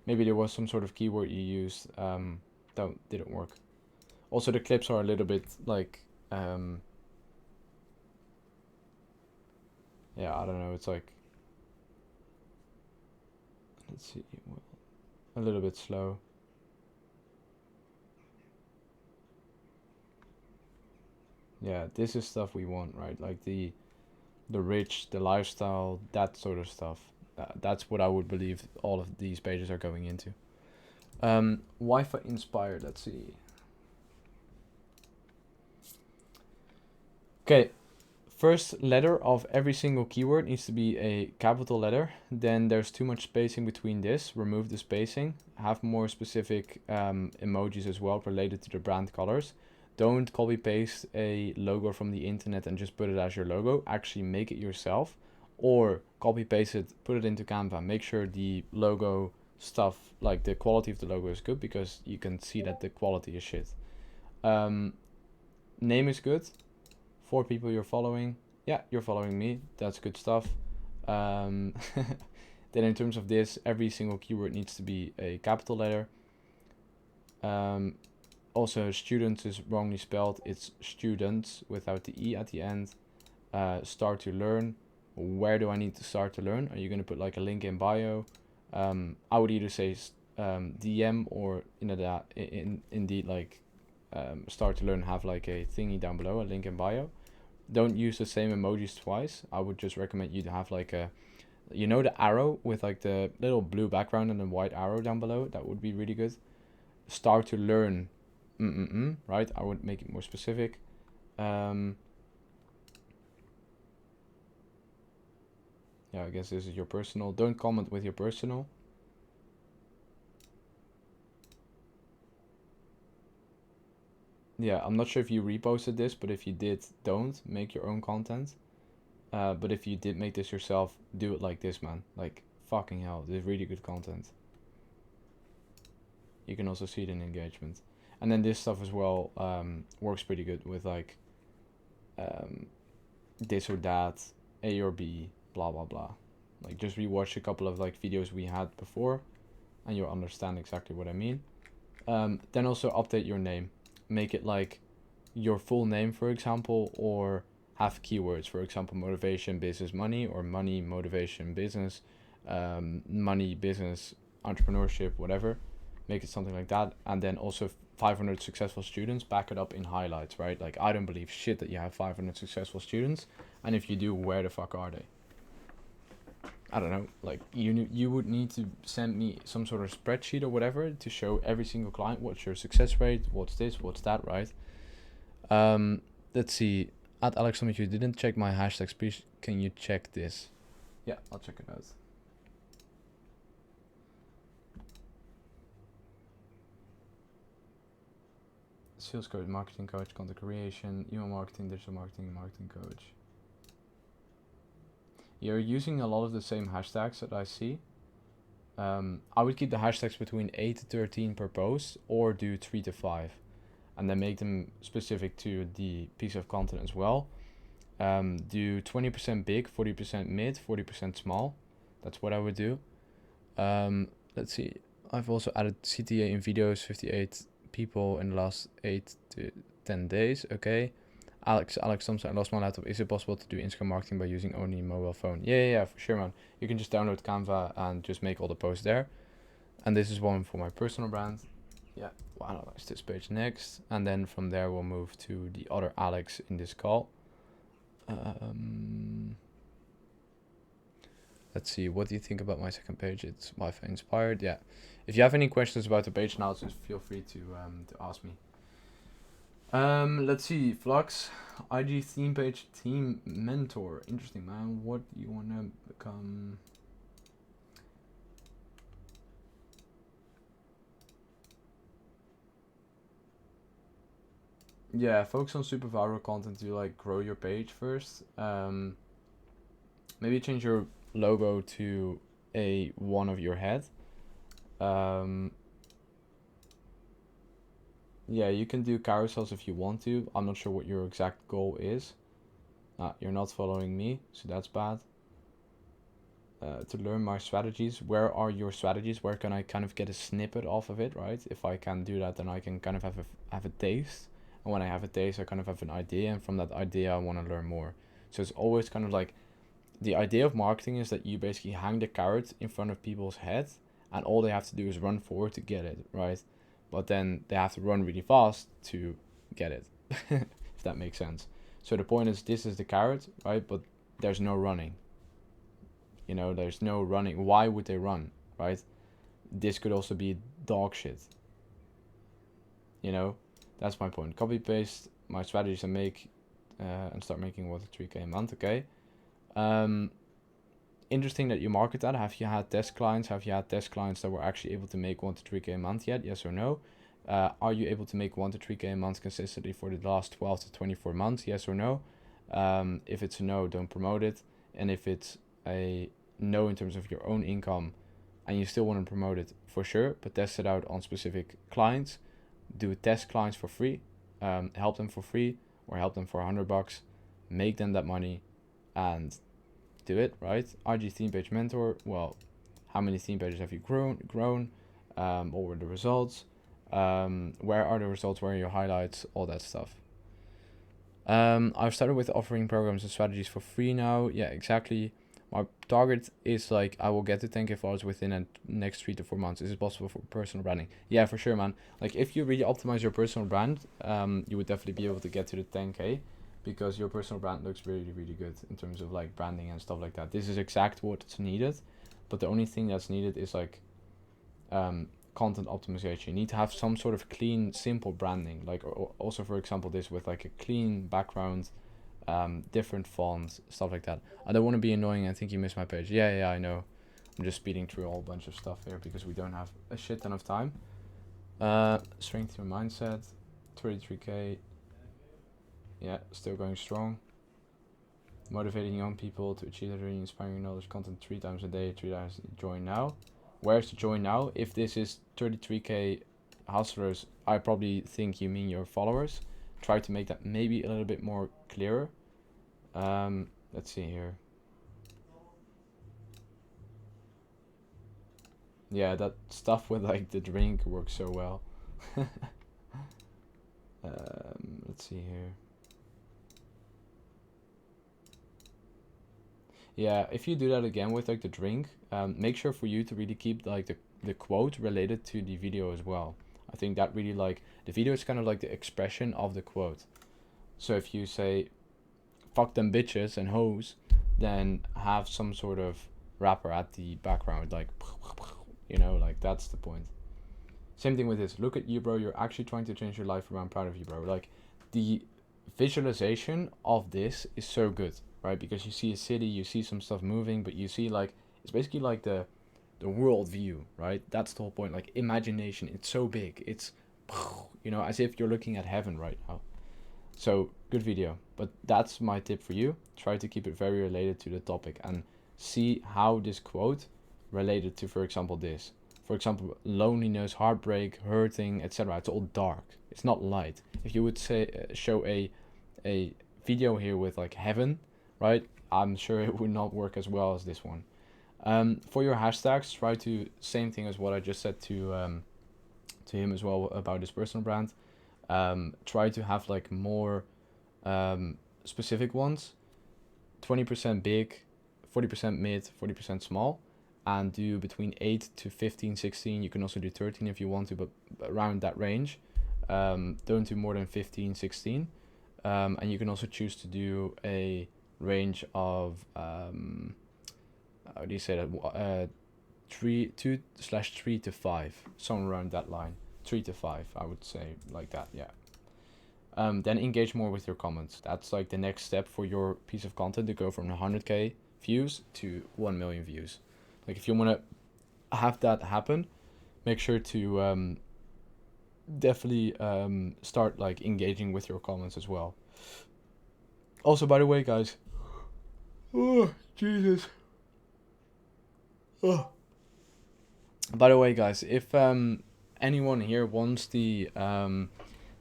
Maybe there was some sort of keyword you used that didn't work. Also, the clips are a little bit like, yeah, I don't know. It's like, let's see, a little bit slow. Yeah, this is stuff we want, right? Like the rich, the lifestyle, that sort of stuff. That's what I would believe all of these pages are going into. Wi-Fi inspired, let's see. Okay, first letter of every single keyword needs to be a capital letter. Then there's too much spacing between this. Remove the spacing. Have more specific emojis as well related to the brand colors. Don't copy paste a logo from the internet and just put it as your logo. Actually make it yourself, or copy paste it, put it into Canva. Make sure the logo stuff, like the quality of the logo is good, because you can see that the quality is shit. Name is good. 4 people you're following. Yeah, you're following me. That's good stuff. Then in terms of this, every single keyword needs to be a capital letter. Also, students is wrongly spelled. It's students without the E at the end. Start to learn. Where do I need to start to learn? Are you going to put like a link in bio? I would either say DM, or indeed like start to learn, have like a thingy down below, a link in bio. Don't use the same emojis twice. I would just recommend you to have like a, you know, the arrow with like the little blue background and the white arrow down below. That would be really good. Start to learn, right? I would make it more specific. Yeah, I guess this is your personal. Don't comment with your personal. Yeah, I'm not sure if you reposted this, but if you did, don't make your own content. But if you did make this yourself, do it like this, man. Like, fucking hell, this is really good content. You can also see it in engagement. And then this stuff as well works pretty good with like this or that, A or B, blah blah blah. Like just rewatch a couple of like videos we had before, and you'll understand exactly what I mean. Then also update your name, make it like your full name, for example, or have keywords, for example, motivation, business, money, or money, motivation, business, money, business, entrepreneurship, whatever. Make it something like that, and then also 500 successful students, back it up in highlights, right? Like, I don't believe shit that you have 500 successful students, and if you do, where the fuck are they? I don't know, like, you would need to send me some sort of spreadsheet or whatever to show every single client what's your success rate, what's this, what's that, right? Let's see. At Alex Summit, you didn't check my hashtags. Please, can you check this? Yeah, I'll check it out. Sales coach, marketing coach, content creation, email marketing, digital marketing, marketing coach. You're using a lot of the same hashtags that I see. I would keep the hashtags between 8 to 13 per post, or do 3 to 5. And then make them specific to the piece of content as well. Do 20% big, 40% mid, 40% small. That's what I would do. Let's see. I've also added CTA in videos, 58 people in the last 8 to 10 days. Okay. Alex Thompson, I lost my laptop. Is it possible to do Instagram marketing by using only mobile phone? Yeah, for sure, man. You can just download Canva and just make all the posts there. And this is one for my personal brand. Yeah, we'll analyze this page next. And then from there, we'll move to the other Alex in this call. Let's see, what do you think about my second page? It's Wi-Fi inspired. Yeah. If you have any questions about the page now, just feel free to ask me. Let's see, Flux, IG theme page, team mentor. Interesting, man. What do you want to become? Yeah, focus on super viral content to like grow your page first. Maybe change your logo to a one of your head. Yeah, you can do carousels if you want to. I'm not sure what your exact goal is. You're not following me, so that's bad. To learn my strategies, where are your strategies? Where can I kind of get a snippet off of it, right? If I can do that, then I can kind of have a taste. And when I have a taste, I kind of have an idea, and from that idea, I want to learn more. So it's always kind of like, the idea of marketing is that you basically hang the carrot in front of people's heads, and all they have to do is run forward to get it, right? But then they have to run really fast to get it, if that makes sense. So the point is, this is the carrot, right? But there's no running. You know, there's no running. Why would they run, right? This could also be dog shit. You know, that's my point. Copy paste my strategies and make and start making 1 to 3K a month. Okay. Interesting that you market that. Have you had test clients? Have you had test clients that were actually able to make 1 to 3K a month yet? Yes or no? Are you able to make 1 to 3K a month consistently for the last 12 to 24 months? Yes or no? If it's a no, don't promote it. And if it's a no in terms of your own income and you still want to promote it, for sure, but test it out on specific clients. Do test clients for free. Help them for free, or help them for $100. Make them that money and do it, right? IG theme page mentor. Well, how many theme pages have you grown? What were the results? Where are the results? Where are your highlights? All that stuff. I've started with offering programs and strategies for free now. Yeah, exactly. My target is like, I will get to 10K followers within the next 3 to 4 months. Is it possible for personal branding? Yeah, for sure, man. Like, if you really optimize your personal brand, you would definitely be able to get to the 10K, because your personal brand looks really, really good in terms of like branding and stuff like that. This is exactly what's needed, but the only thing that's needed is like content optimization. You need to have some sort of clean, simple branding. Like, also, for example, this with like a clean background, different fonts, stuff like that. I don't want to be annoying. I think you missed my page. Yeah, I know. I'm just speeding through a whole bunch of stuff here because we don't have a shit ton of time. Strength your mindset, 33K. Yeah, still going strong. Motivating young people to achieve their dream, inspiring knowledge content 3 times a day, 3 times. Join now. Where's the join now? If this is 33K hustlers, I probably think you mean your followers. try to make that maybe a little bit more clearer. Let's see here. Yeah, that stuff with like the drink works so well. Let's see here. Yeah, if you do that again with like the drink, make sure for you to really keep like the quote related to the video as well. I think that really like the video is kind of like the expression of the quote. So if you say fuck them bitches and hoes, then have some sort of rapper at the background, like, you know, like that's the point. Same thing with this. Look at you, bro. You're actually trying to change your life around. Proud of you, bro. Like, the visualization of this is so good, right? Because you see a city, you see some stuff moving, but you see like it's basically like the world view, right? That's the whole point. Like imagination. It's so big. It's you know, as if you're looking at heaven right now. So good video. But that's my tip for you. Try to keep it very related to the topic and see how this quote related to, for example, this. For example, loneliness, heartbreak, hurting, etc. It's all dark. It's not light. If you would say show a video here with like heaven, right? I'm sure it would not work as well as this one. For your hashtags, try to same thing as what I just said to him as well about his personal brand. Try to have like more specific ones. 20% big, 40% mid, 40% small, and do between 8 to 15, 16. You can also do 13 if you want to, but around that range. Don't do more than 15, 16. And you can also choose to do a range of how do you say that? 2/3 to 5, somewhere around that line. 3 to 5, I would say, like that. Yeah. Then engage more with your comments. That's like the next step for your piece of content to go from 100k views to 1 million views. Like if you want to have that happen, make sure to definitely start like engaging with your comments as well. Also, by the way, guys. Oh, Jesus. Oh. By the way, guys, if anyone here wants the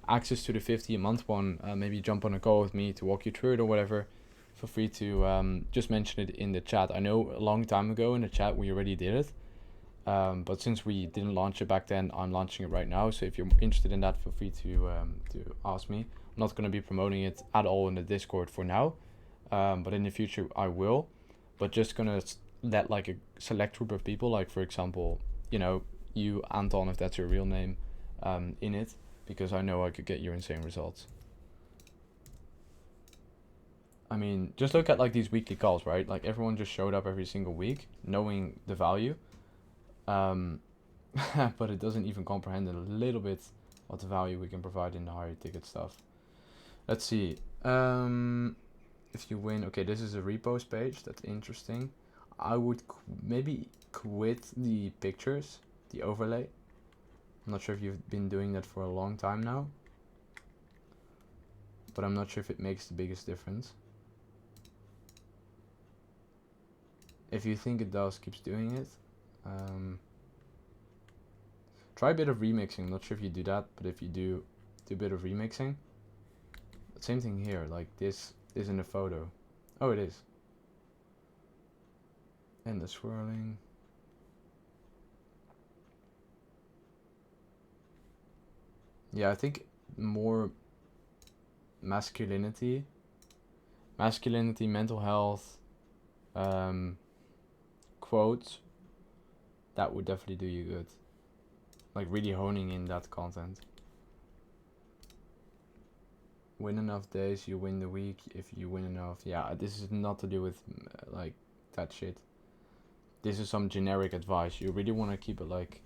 access to the 50 a month one, maybe jump on a call with me to walk you through it or whatever, feel free to just mention it in the chat. I know a long time ago in the chat we already did it, but since we didn't launch it back then, I'm launching it right now. So if you're interested in that, feel free to ask me. I'm not going to be promoting it at all in the Discord for now, but in the future I will. But just gonna let like a select group of people, like for example, you know, you Anton, if that's your real name, in it, because I know I could get you insane results. I mean, just look at like these weekly calls, right? Like everyone just showed up every single week knowing the value. But it doesn't even comprehend a little bit what the value we can provide in the higher ticket stuff. Let's see. If you win, okay, this is a repost page. That's interesting. I would maybe quit the pictures, the overlay. I'm not sure if you've been doing that for a long time now, but I'm not sure if it makes the biggest difference. If you think it does, keep doing it. Try a bit of remixing. I'm not sure if you do that, but if you do a bit of remixing. But same thing here, like this isn't a photo. Oh, it is. And the swirling. Yeah, I think more masculinity, mental health, quotes, that would definitely do you good. Like really honing in that content. Win enough days, you win the week. If you win enough, yeah, this is not to do with like that shit. This is some generic advice. You really want to keep it like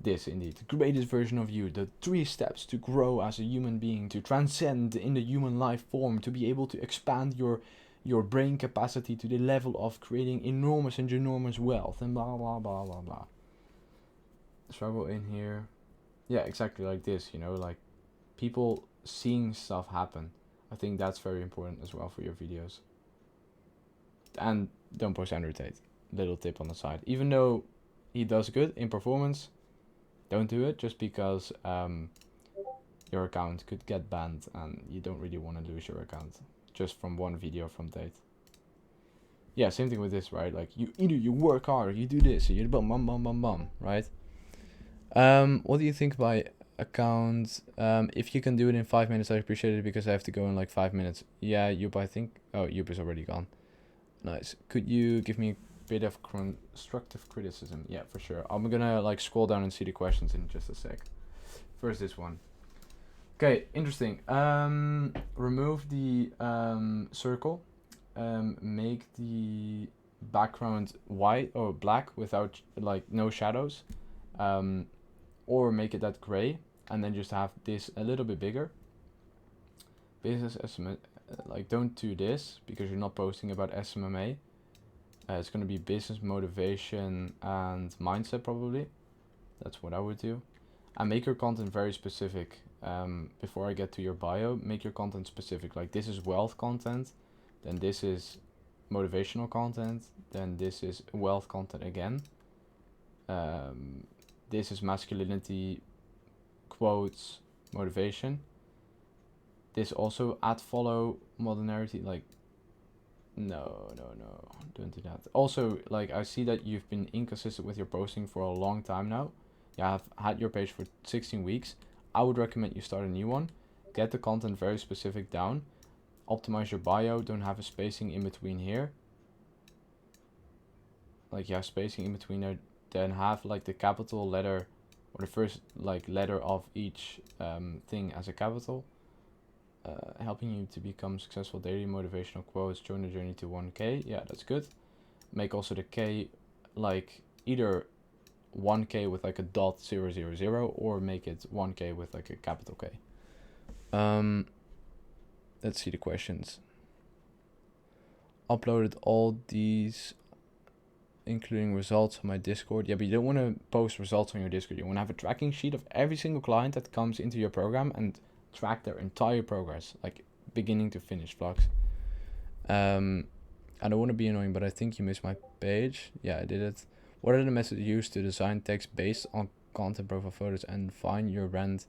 this, indeed. The greatest version of you. The 3 steps to grow as a human being, to transcend in the human life form, to be able to expand your brain capacity to the level of creating enormous and ginormous wealth, and blah blah blah blah blah. Struggle in here. Yeah, exactly like this, you know, like people seeing stuff happen. I think that's very important as well for your videos. And don't post Andrew Tate. Little tip on the side. Even though he does good in performance, don't do it just because your account could get banned, and you don't really want to lose your account just from one video from date. Yeah, same thing with this, right? Like you work hard, you do this, you bum bum bum bum bum, right? What do you think by account? If you can do it in 5 minutes, I appreciate it because I have to go in like 5 minutes. Yeah, Yoop, I think. Oh, Yoop is already gone. Nice. Could you give me a bit of constructive criticism? Yeah, for sure. I'm gonna like scroll down and see the questions in just a sec. First, this one. Okay, interesting. Remove the circle. Make the background white or black without like no shadows. Or make it that gray, and then just have this a little bit bigger. Business estimate, like don't do this because you're not posting about SMMA. It's going to be business motivation and mindset probably. That's what I would do. And make your content very specific. Before I get to your bio, make your content specific. Like this is wealth content, then this is motivational content, then this is wealth content again. This is masculinity, quotes, motivation. This also add follow modernity, like no, don't do that. Also, like I see that you've been inconsistent with your posting for a long time now. You have had your page for 16 weeks. I would recommend you start a new one. Get the content very specific down. Optimize your bio, don't have a spacing in between here. Like you have spacing in between there, then have like the capital letter or the first like letter of each thing as a capital. Helping you to become successful daily motivational quotes, join the journey to 1K. Yeah, that's good. Make also the K like either 1K with like a .000 or make it 1K with like a capital K. Let's see the questions. Uploaded all these including results on my Discord. Yeah, but you don't want to post results on your Discord. You want to have a tracking sheet of every single client that comes into your program and track their entire progress, like beginning to finish, Flux. I don't want to be annoying, but I think you missed my page. Yeah, I did it. What are the methods used to design text based on content profile photos and find your brand?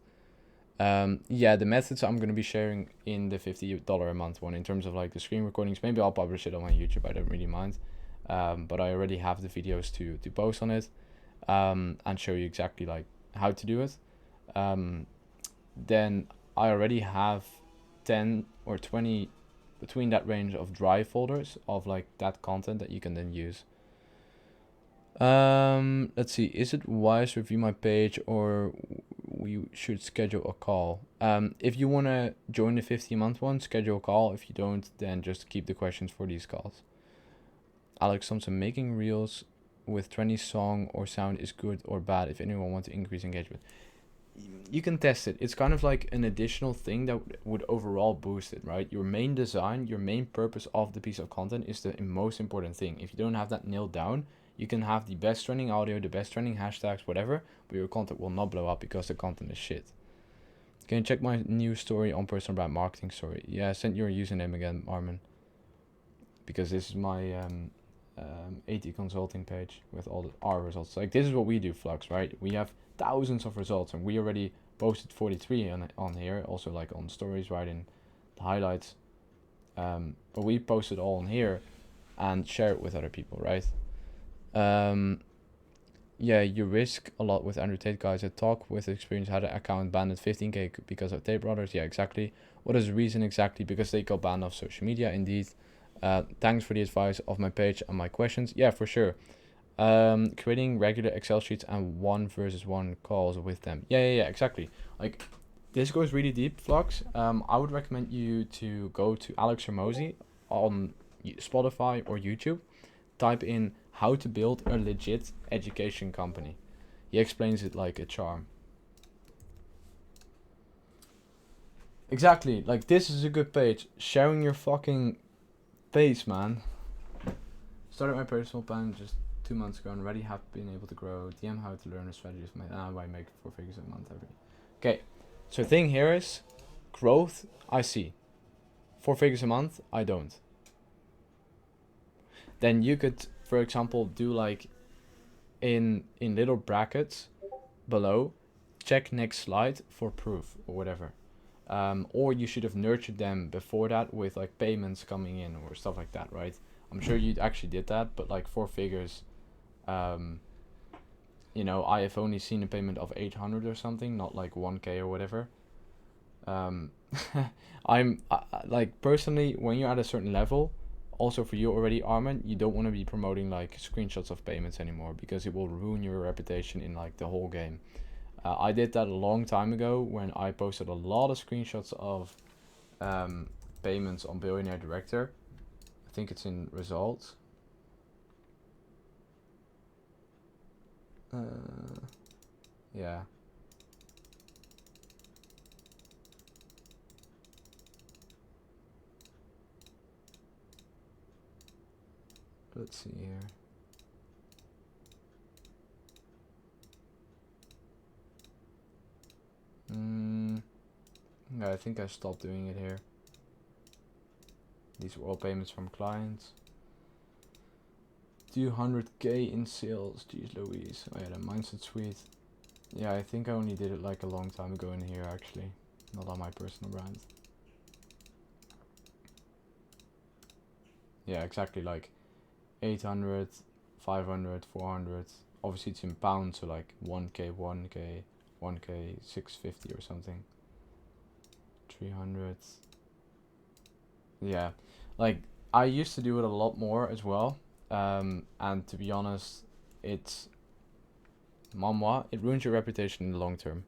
Yeah, the methods I'm going to be sharing in the $50 a month one in terms of like the screen recordings. Maybe I'll publish it on my YouTube. I don't really mind. But I already have the videos to post on it and show you exactly like how to do it. Then I already have 10 or 20 between that range of drive folders of like that content that you can then use. Let's see, is it wise to review my page or we should schedule a call? If you want to join the 50-month one, schedule a call. If you don't, then just keep the questions for these calls. Alex Thompson, making reels with 20 song or sound is good or bad if anyone wants to increase engagement. You can test it. It's kind of like an additional thing that would overall boost it, right? Your main design, your main purpose of the piece of content is the most important thing. If you don't have that nailed down, you can have the best trending audio, the best trending hashtags, whatever, but your content will not blow up because the content is shit. Can you check my new story on personal brand marketing story? Yeah, I sent your username again, Armin. Because this is my 80 consulting page with all our results. Like this is what we do, Flux, right? We have thousands of results and we already posted 43 on here, also like on stories, right, in the highlights. But we post it all on here and share it with other people, right? Yeah, you risk a lot with Andrew Tate, guys. I talk with experience had an account banned at 15K because of Tate Brothers. Yeah, exactly. What is the reason exactly? Because they got banned off social media, indeed. Thanks for the advice of my page and my questions. Yeah, for sure. Creating regular Excel sheets and 1-versus-1 calls with them. Yeah, exactly. Like, this goes really deep, Flux. I would recommend you to go to Alex Ramosi on Spotify or YouTube. Type in how to build a legit education company. He explains it like a charm. Exactly. Like, this is a good page. Sharing your fucking face, man. Started my personal plan just 2 months ago and already have been able to grow. DM how to learn a strategy of my I make 4 figures a month every. Okay, so the thing here is growth. I see 4 figures a month. I don't. Then you could, for example, do like in little brackets below. check next slide for proof or whatever. Or you should have nurtured them before that with like payments coming in or stuff like that, right? I'm sure you actually did that, but like 4 figures, you know, I have only seen a payment of 800 or something, not like 1K or whatever. I'm like personally, when you're at a certain level, also for you already, Armin, you don't want to be promoting like screenshots of payments anymore because it will ruin your reputation in like the whole game. I did that a long time ago when I posted a lot of screenshots of payments on Billionaire Director. I think it's in results. Yeah. Let's see here. Yeah, I think I stopped doing it here. These were all payments from clients. 200K in sales. Jeez Louise. Oh yeah, the Mindset Suite. Yeah, I think I only did it like a long time ago in here actually. Not on my personal brand. Yeah, exactly, like 800, 500, 400. Obviously it's in pounds, so like 1K, 1K, 1K, 650 or something. 300. Yeah, like I used to do it a lot more as well. And to be honest, it's it ruins your reputation in the long term.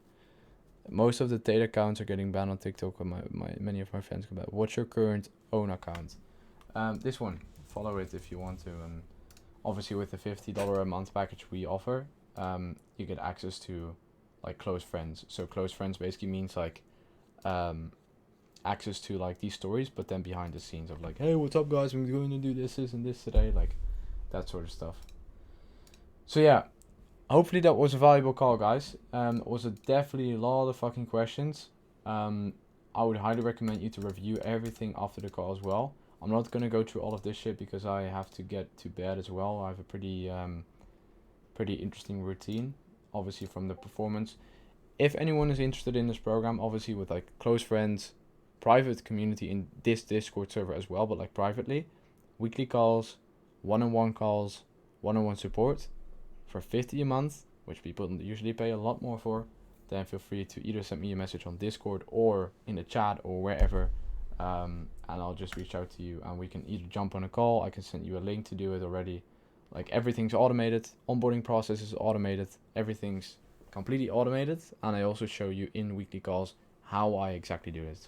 Most of the data accounts are getting banned on TikTok. And many of my friends come back. What's your current own account? This one. Follow it if you want to. And obviously with the $50 a month package we offer, you get access to like close friends. So close friends basically means like access to like these stories, but then behind the scenes of like, hey, what's up guys, we're going to do this and this today, like that sort of stuff. So yeah, hopefully that was a valuable call, guys. It was definitely a lot of fucking questions. I would highly recommend you to review everything after the call as well. I'm not gonna go through all of this shit because I have to get to bed as well. I have a pretty interesting routine, obviously from the performance. If anyone is interested in this program, obviously with like close friends, private community in this Discord server as well, but like privately, weekly calls, one-on-one calls, one-on-one support for 50 a month, which people usually pay a lot more for, then feel free to either send me a message on Discord or in the chat or wherever, and I'll just reach out to you and we can either jump on a call. I can send you a link to do it already. Like everything's automated, onboarding process is automated, everything's completely automated, and I also show you in weekly calls how I exactly do it.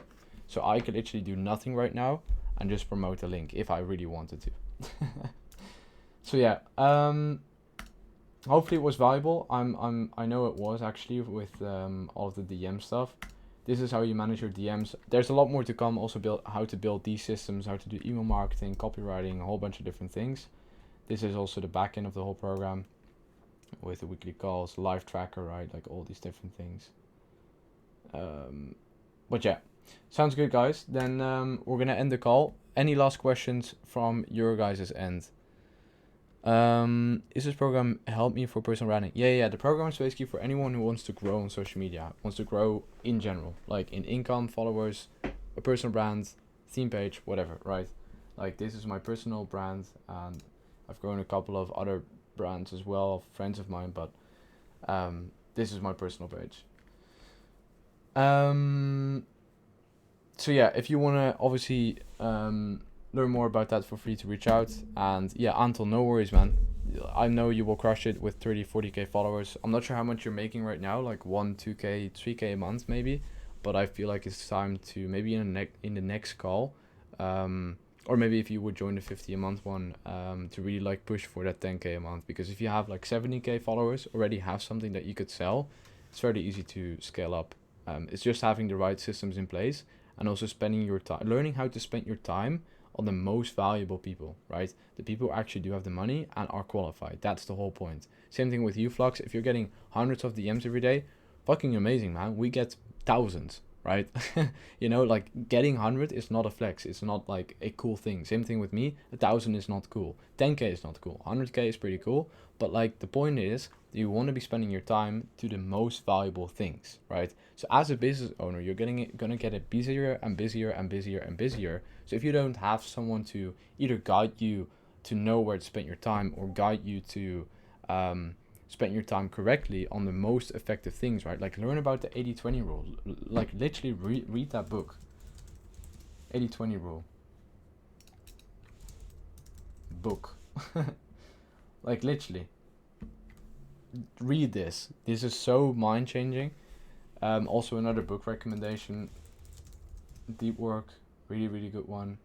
So I could literally do nothing right now and just promote the link if I really wanted to. So yeah, hopefully it was valuable. I know it was actually with all of the DM stuff. This is how you manage your DMs. There's a lot more to come. Also how to build these systems, how to do email marketing, copywriting, a whole bunch of different things. This is also the back end of the whole program with the weekly calls, live tracker, right? Like all these different things. But yeah, sounds good, guys. Then we're gonna end the call. Any last questions from your guys' end? Is this program help me for personal branding? Yeah. The program is basically for anyone who wants to grow on social media, wants to grow in general, like in income, followers, a personal brand, theme page, whatever, right? Like this is my personal brand, and I've grown a couple of other brands as well, friends of mine, but this is my personal page. So yeah, if you wanna obviously learn more about that, feel free to reach out. And yeah, Anton, no worries, man. I know you will crush it with 30, 40K followers. I'm not sure how much you're making right now, like 1, 2K, 3K a month maybe, but I feel like it's time to maybe in the next call, or maybe if you would join the 50 a month one, to really like push for that 10K a month, because if you have like 70K followers, already have something that you could sell, it's very easy to scale up. It's just having the right systems in place and also spending your time, learning how to spend your time on the most valuable people, right? The people who actually do have the money and are qualified. That's the whole point. Same thing with you, Flux. If you're getting hundreds of DMs every day, fucking amazing, man. We get thousands. right? You know, like getting 100 is not a flex. It's not like a cool thing. Same thing with me. 1,000 is not cool. 10k is not cool. 100k is pretty cool. But like the point is, you want to be spending your time to the most valuable things, right? So as a business owner, you're gonna get it busier and busier and busier and busier. So if you don't have someone to either guide you to know where to spend your time or guide you to spend your time correctly on the most effective things, right? Like learn about the 80-20 rule. Like literally read that book. 80-20 rule. Book. Like literally. Read this. This is so mind changing. Also another book recommendation. Deep Work. Really, really good one.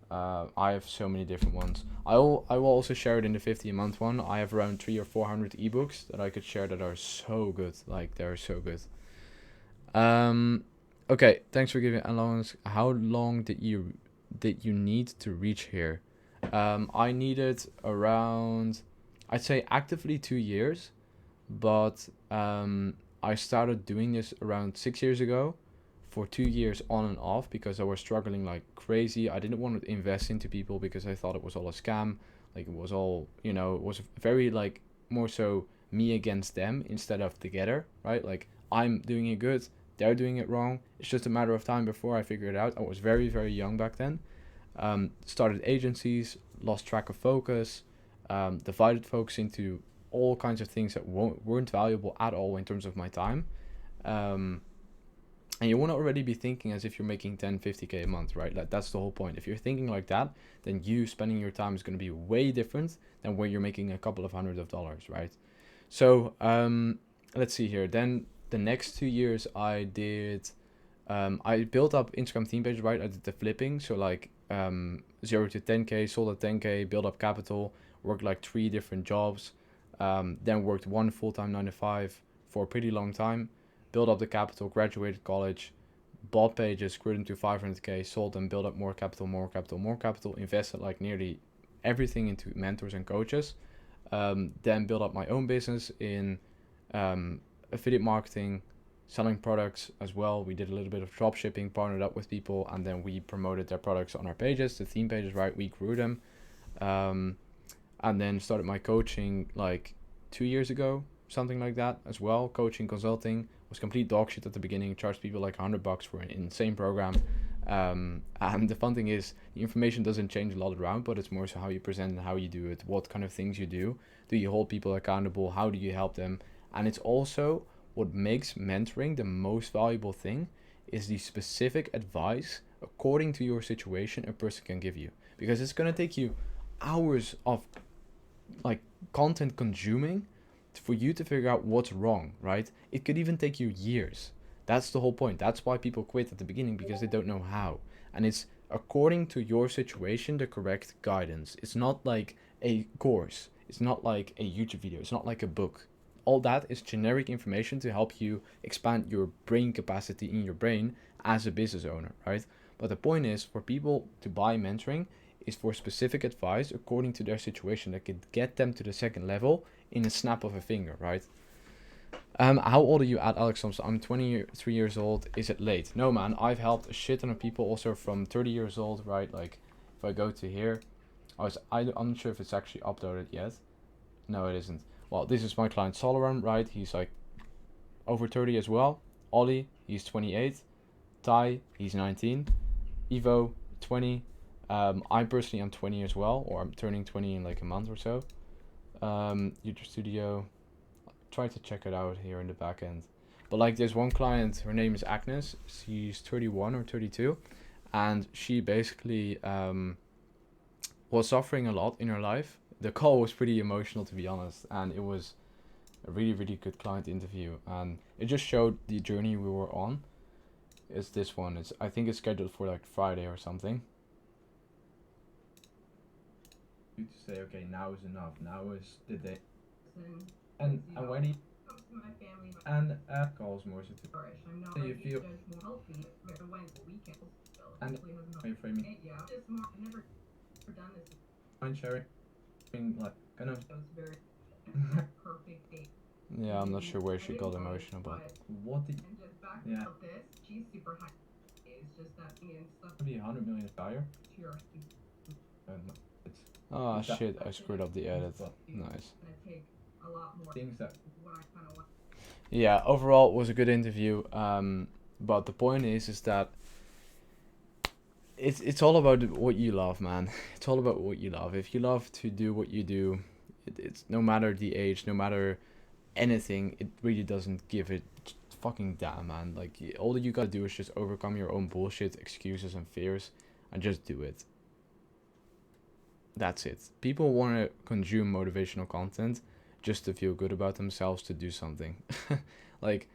I have so many different ones. I will also share it in the 50 a month one. I have around 300 or 400 ebooks that I could share that are so good. Like they're so good. Okay, thanks for giving allowance. How long did you need to reach here? I needed around, I'd say actively 2 years, but I started doing this around 6 years ago for 2 years on and off because I was struggling like crazy. I didn't want to invest into people because I thought it was all a scam. Like it was all, you know, it was very like more so me against them instead of together, right? Like I'm doing it good, they're doing it wrong. It's just a matter of time before I figure it out. I was very, very young back then. Started agencies, lost track of focus, divided focus into all kinds of things that weren't valuable at all in terms of my time. And you want to already be thinking as if you're making 10, 50k a month, right? Like that's the whole point. If you're thinking like that, then you spending your time is going to be way different than where you're making a couple of $100s, right? So let's see here. Then the next 2 years I did, I built up Instagram theme pages, right? I did the flipping. So like 0 to 10k, sold at 10k, build up capital, worked like 3 different jobs, then worked one full-time 9 to 5 for a pretty long time, built up the capital, graduated college, bought pages, grew them to 500k, sold them, built up more capital, more capital, more capital, invested like nearly everything into mentors and coaches, then built up my own business in affiliate marketing, selling products as well. We did a little bit of drop shipping, partnered up with people, and then we promoted their products on our pages, the theme pages, right? We grew them. And then started my coaching like 2 years ago, something like that as well. Coaching, consulting, was complete dog shit at the beginning, charged people like $100 for an insane program. And the fun thing is, the information doesn't change a lot around, but it's more so how you present and how you do it, what kind of things you do. Do you hold people accountable? How do you help them? And it's also what makes mentoring the most valuable thing is the specific advice according to your situation a person can give you. Because it's going to take you hours of like content consuming for you to figure out what's wrong, right? It could even take you years. That's the whole point. That's why people quit at the beginning, because they don't know how. And it's according to your situation the correct guidance. It's not like a course. It's not like a YouTube video. It's not like a book. All that is generic information to help you expand your brain capacity in your brain as a business owner, right? But the point is, for people to buy mentoring is for specific advice according to their situation that could get them to the second level in a snap of a finger, right? How old are you at Alex Thompson? I'm 23 years old. Is it late? No, man. I've helped a shit ton of people also from 30 years old, right? Like, if I go to here, I'm not sure if it's actually uploaded yet. No, it isn't. Well, this is my client Solaran, right? He's like over 30 as well. Ollie, he's 28. Ty, he's 19. Evo, 20. I personally am 20 as well, or I'm turning 20 in like a month or so. YouTube Studio, try to check it out here in the back end. But like there's one client, her name is Agnes. She's 31 or 32, and she basically was suffering a lot in her life. The call was pretty emotional, to be honest, and it was a really, really good client interview, and it just showed the journey we were on. It's this one. I think it's scheduled for like Friday or something. To say, okay, now is enough. Now is the day. And when he and calls more so to you feel and are you framing mind sharing like kind of Yeah, I'm not sure where she got emotional, but what did yeah. She's super high. It's just that Ian's stuff be 100 million higher. And it's oh shit, I screwed up the edit. Nice. a lot more things that what I kind of want. Yeah, overall it was a good interview. But the point is that it's all about what you love, man. It's all about what you love. If you love to do what you do, it's no matter the age, no matter anything, it really doesn't give it fucking damn, man. Like all that you gotta do is just overcome your own bullshit, excuses and fears, and just do it. That's it. People want to consume motivational content just to feel good about themselves to do something. Like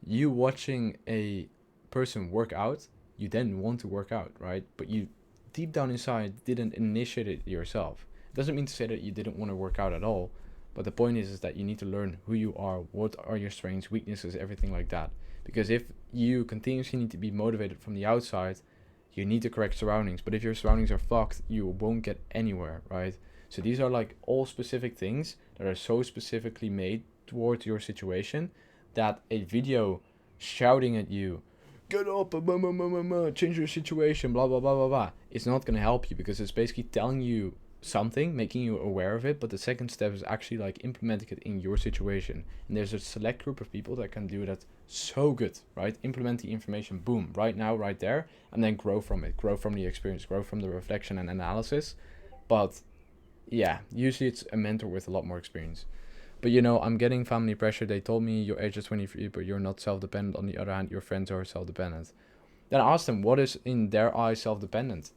you watching a person work out, you then want to work out, right? But you deep down inside didn't initiate it yourself. It doesn't mean to say that you didn't want to work out at all, but the point is that you need to learn who you are, what are your strengths, weaknesses, everything like that. Because if you continuously need to be motivated from the outside, you need the correct surroundings. But if your surroundings are fucked, you won't get anywhere, right? So these are like all specific things that are so specifically made towards your situation that a video shouting at you, get up, change your situation, blah, blah, blah, blah, blah, it's not going to help you because it's basically telling you something, making you aware of it, but the second step is actually like implementing it in your situation. And there's a select group of people that can do that so good, right? Implement the information, boom, right now, right there, and then grow from it, grow from the experience, grow from the reflection and analysis. But yeah, usually it's a mentor with a lot more experience. But you know, I'm getting family pressure. They told me your age is 23, but you're not self-dependent. On the other hand, your friends are self-dependent. Then I asked them, what is in their eyes self-dependent?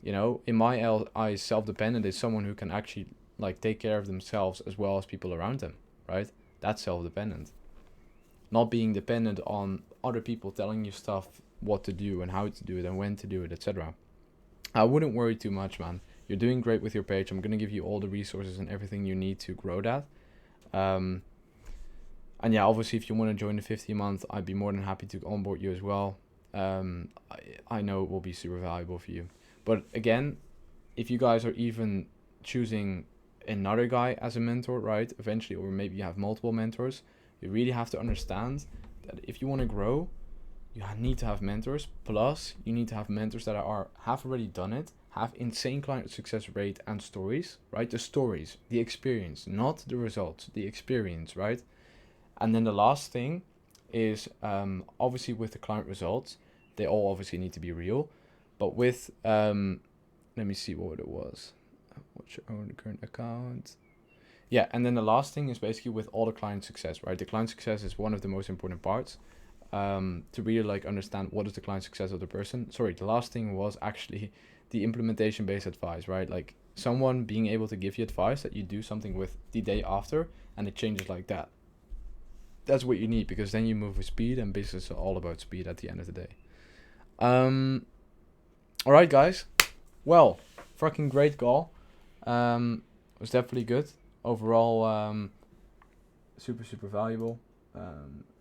You know, in my eyes, self-dependent is someone who can actually like take care of themselves as well as people around them, right? That's self-dependent. Not being dependent on other people telling you stuff, what to do and how to do it and when to do it, etc. I wouldn't worry too much, man. You're doing great with your page. I'm going to give you all the resources and everything you need to grow that. And yeah, obviously, if you want to join the 50-month, I'd be more than happy to onboard you as well. I know it will be super valuable for you. But again, if you guys are even choosing another guy as a mentor, right, eventually, or maybe you have multiple mentors, you really have to understand that if you want to grow, you need to have mentors. Plus, you need to have mentors that have already done it, have insane client success rate and stories, right? The stories, the experience, not the results, the experience, right? And then the last thing is obviously with the client results, they all obviously need to be real. But with, let me see what it was. What's your own current account? Yeah, and then the last thing is basically with all the client success, right? The client success is one of the most important parts. To really like understand what is the client success of the person. Sorry, the last thing was actually the implementation based advice, right? Like someone being able to give you advice that you do something with the day after and it changes like that. That's what you need because then you move with speed and business is all about speed at the end of the day. All right, guys. Well, fucking great call. It was definitely good. Overall, super valuable.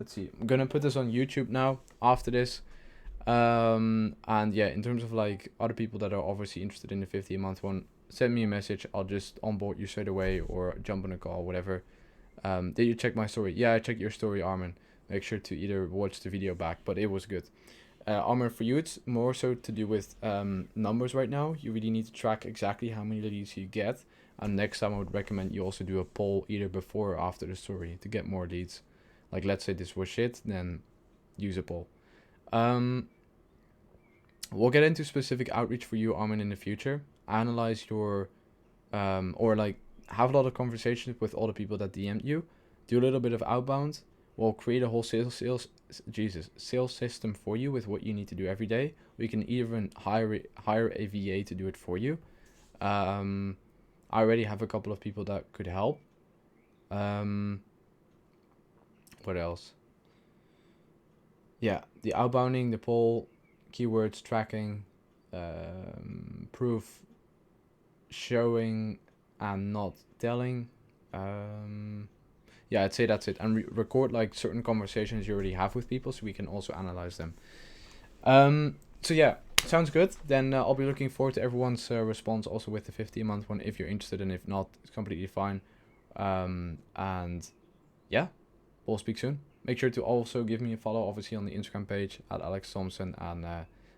Let's see. I'm gonna put this on YouTube now after this. And yeah, in terms of like other people that are obviously interested in the 50-month one, send me a message. I'll just onboard you straight away or jump on a call, whatever. Did you check my story? Yeah, I checked your story, Armin. Make sure to either watch the video back, but it was good. Armin, for you, it's more so to do with numbers right now. You really need to track exactly how many leads you get. And next time I would recommend you also do a poll either before or after the story to get more leads. Like let's say this was shit, then use a poll. We'll get into specific outreach for you, Armin, in the future. Analyze your, or like have a lot of conversations with all the people that DM'd you. Do a little bit of outbound. We'll create a whole sales system for you with what you need to do every day. We can even hire a VA to do it for you. I already have a couple of people that could help. What else? Yeah, the outbounding, the poll, keywords, tracking, proof, showing and not telling. Yeah, I'd say that's it. And record like certain conversations you already have with people so we can also analyze them. So yeah, sounds good. Then I'll be looking forward to everyone's response also with the 50-month one if you're interested, and if not, it's completely fine. And yeah, we'll speak soon. Make sure to also give me a follow, obviously, on the Instagram page at Alex Thompson, and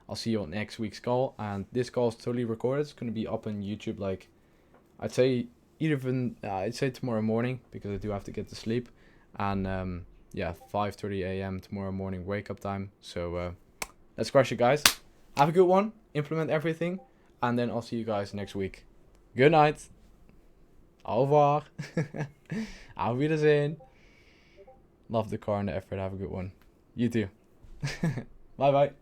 I'll see you on next week's call. And this call is totally recorded. It's going to be up on YouTube, like, I'd say I'd say tomorrow morning, because I do have to get to sleep. And yeah, 5:30 a.m. tomorrow morning wake up time. So let's crush it, guys. Have a good one. Implement everything, and then I'll see you guys next week. Good night. Au revoir. Auf Wiedersehen. Love the car and the effort. Have a good one. You too. Bye bye.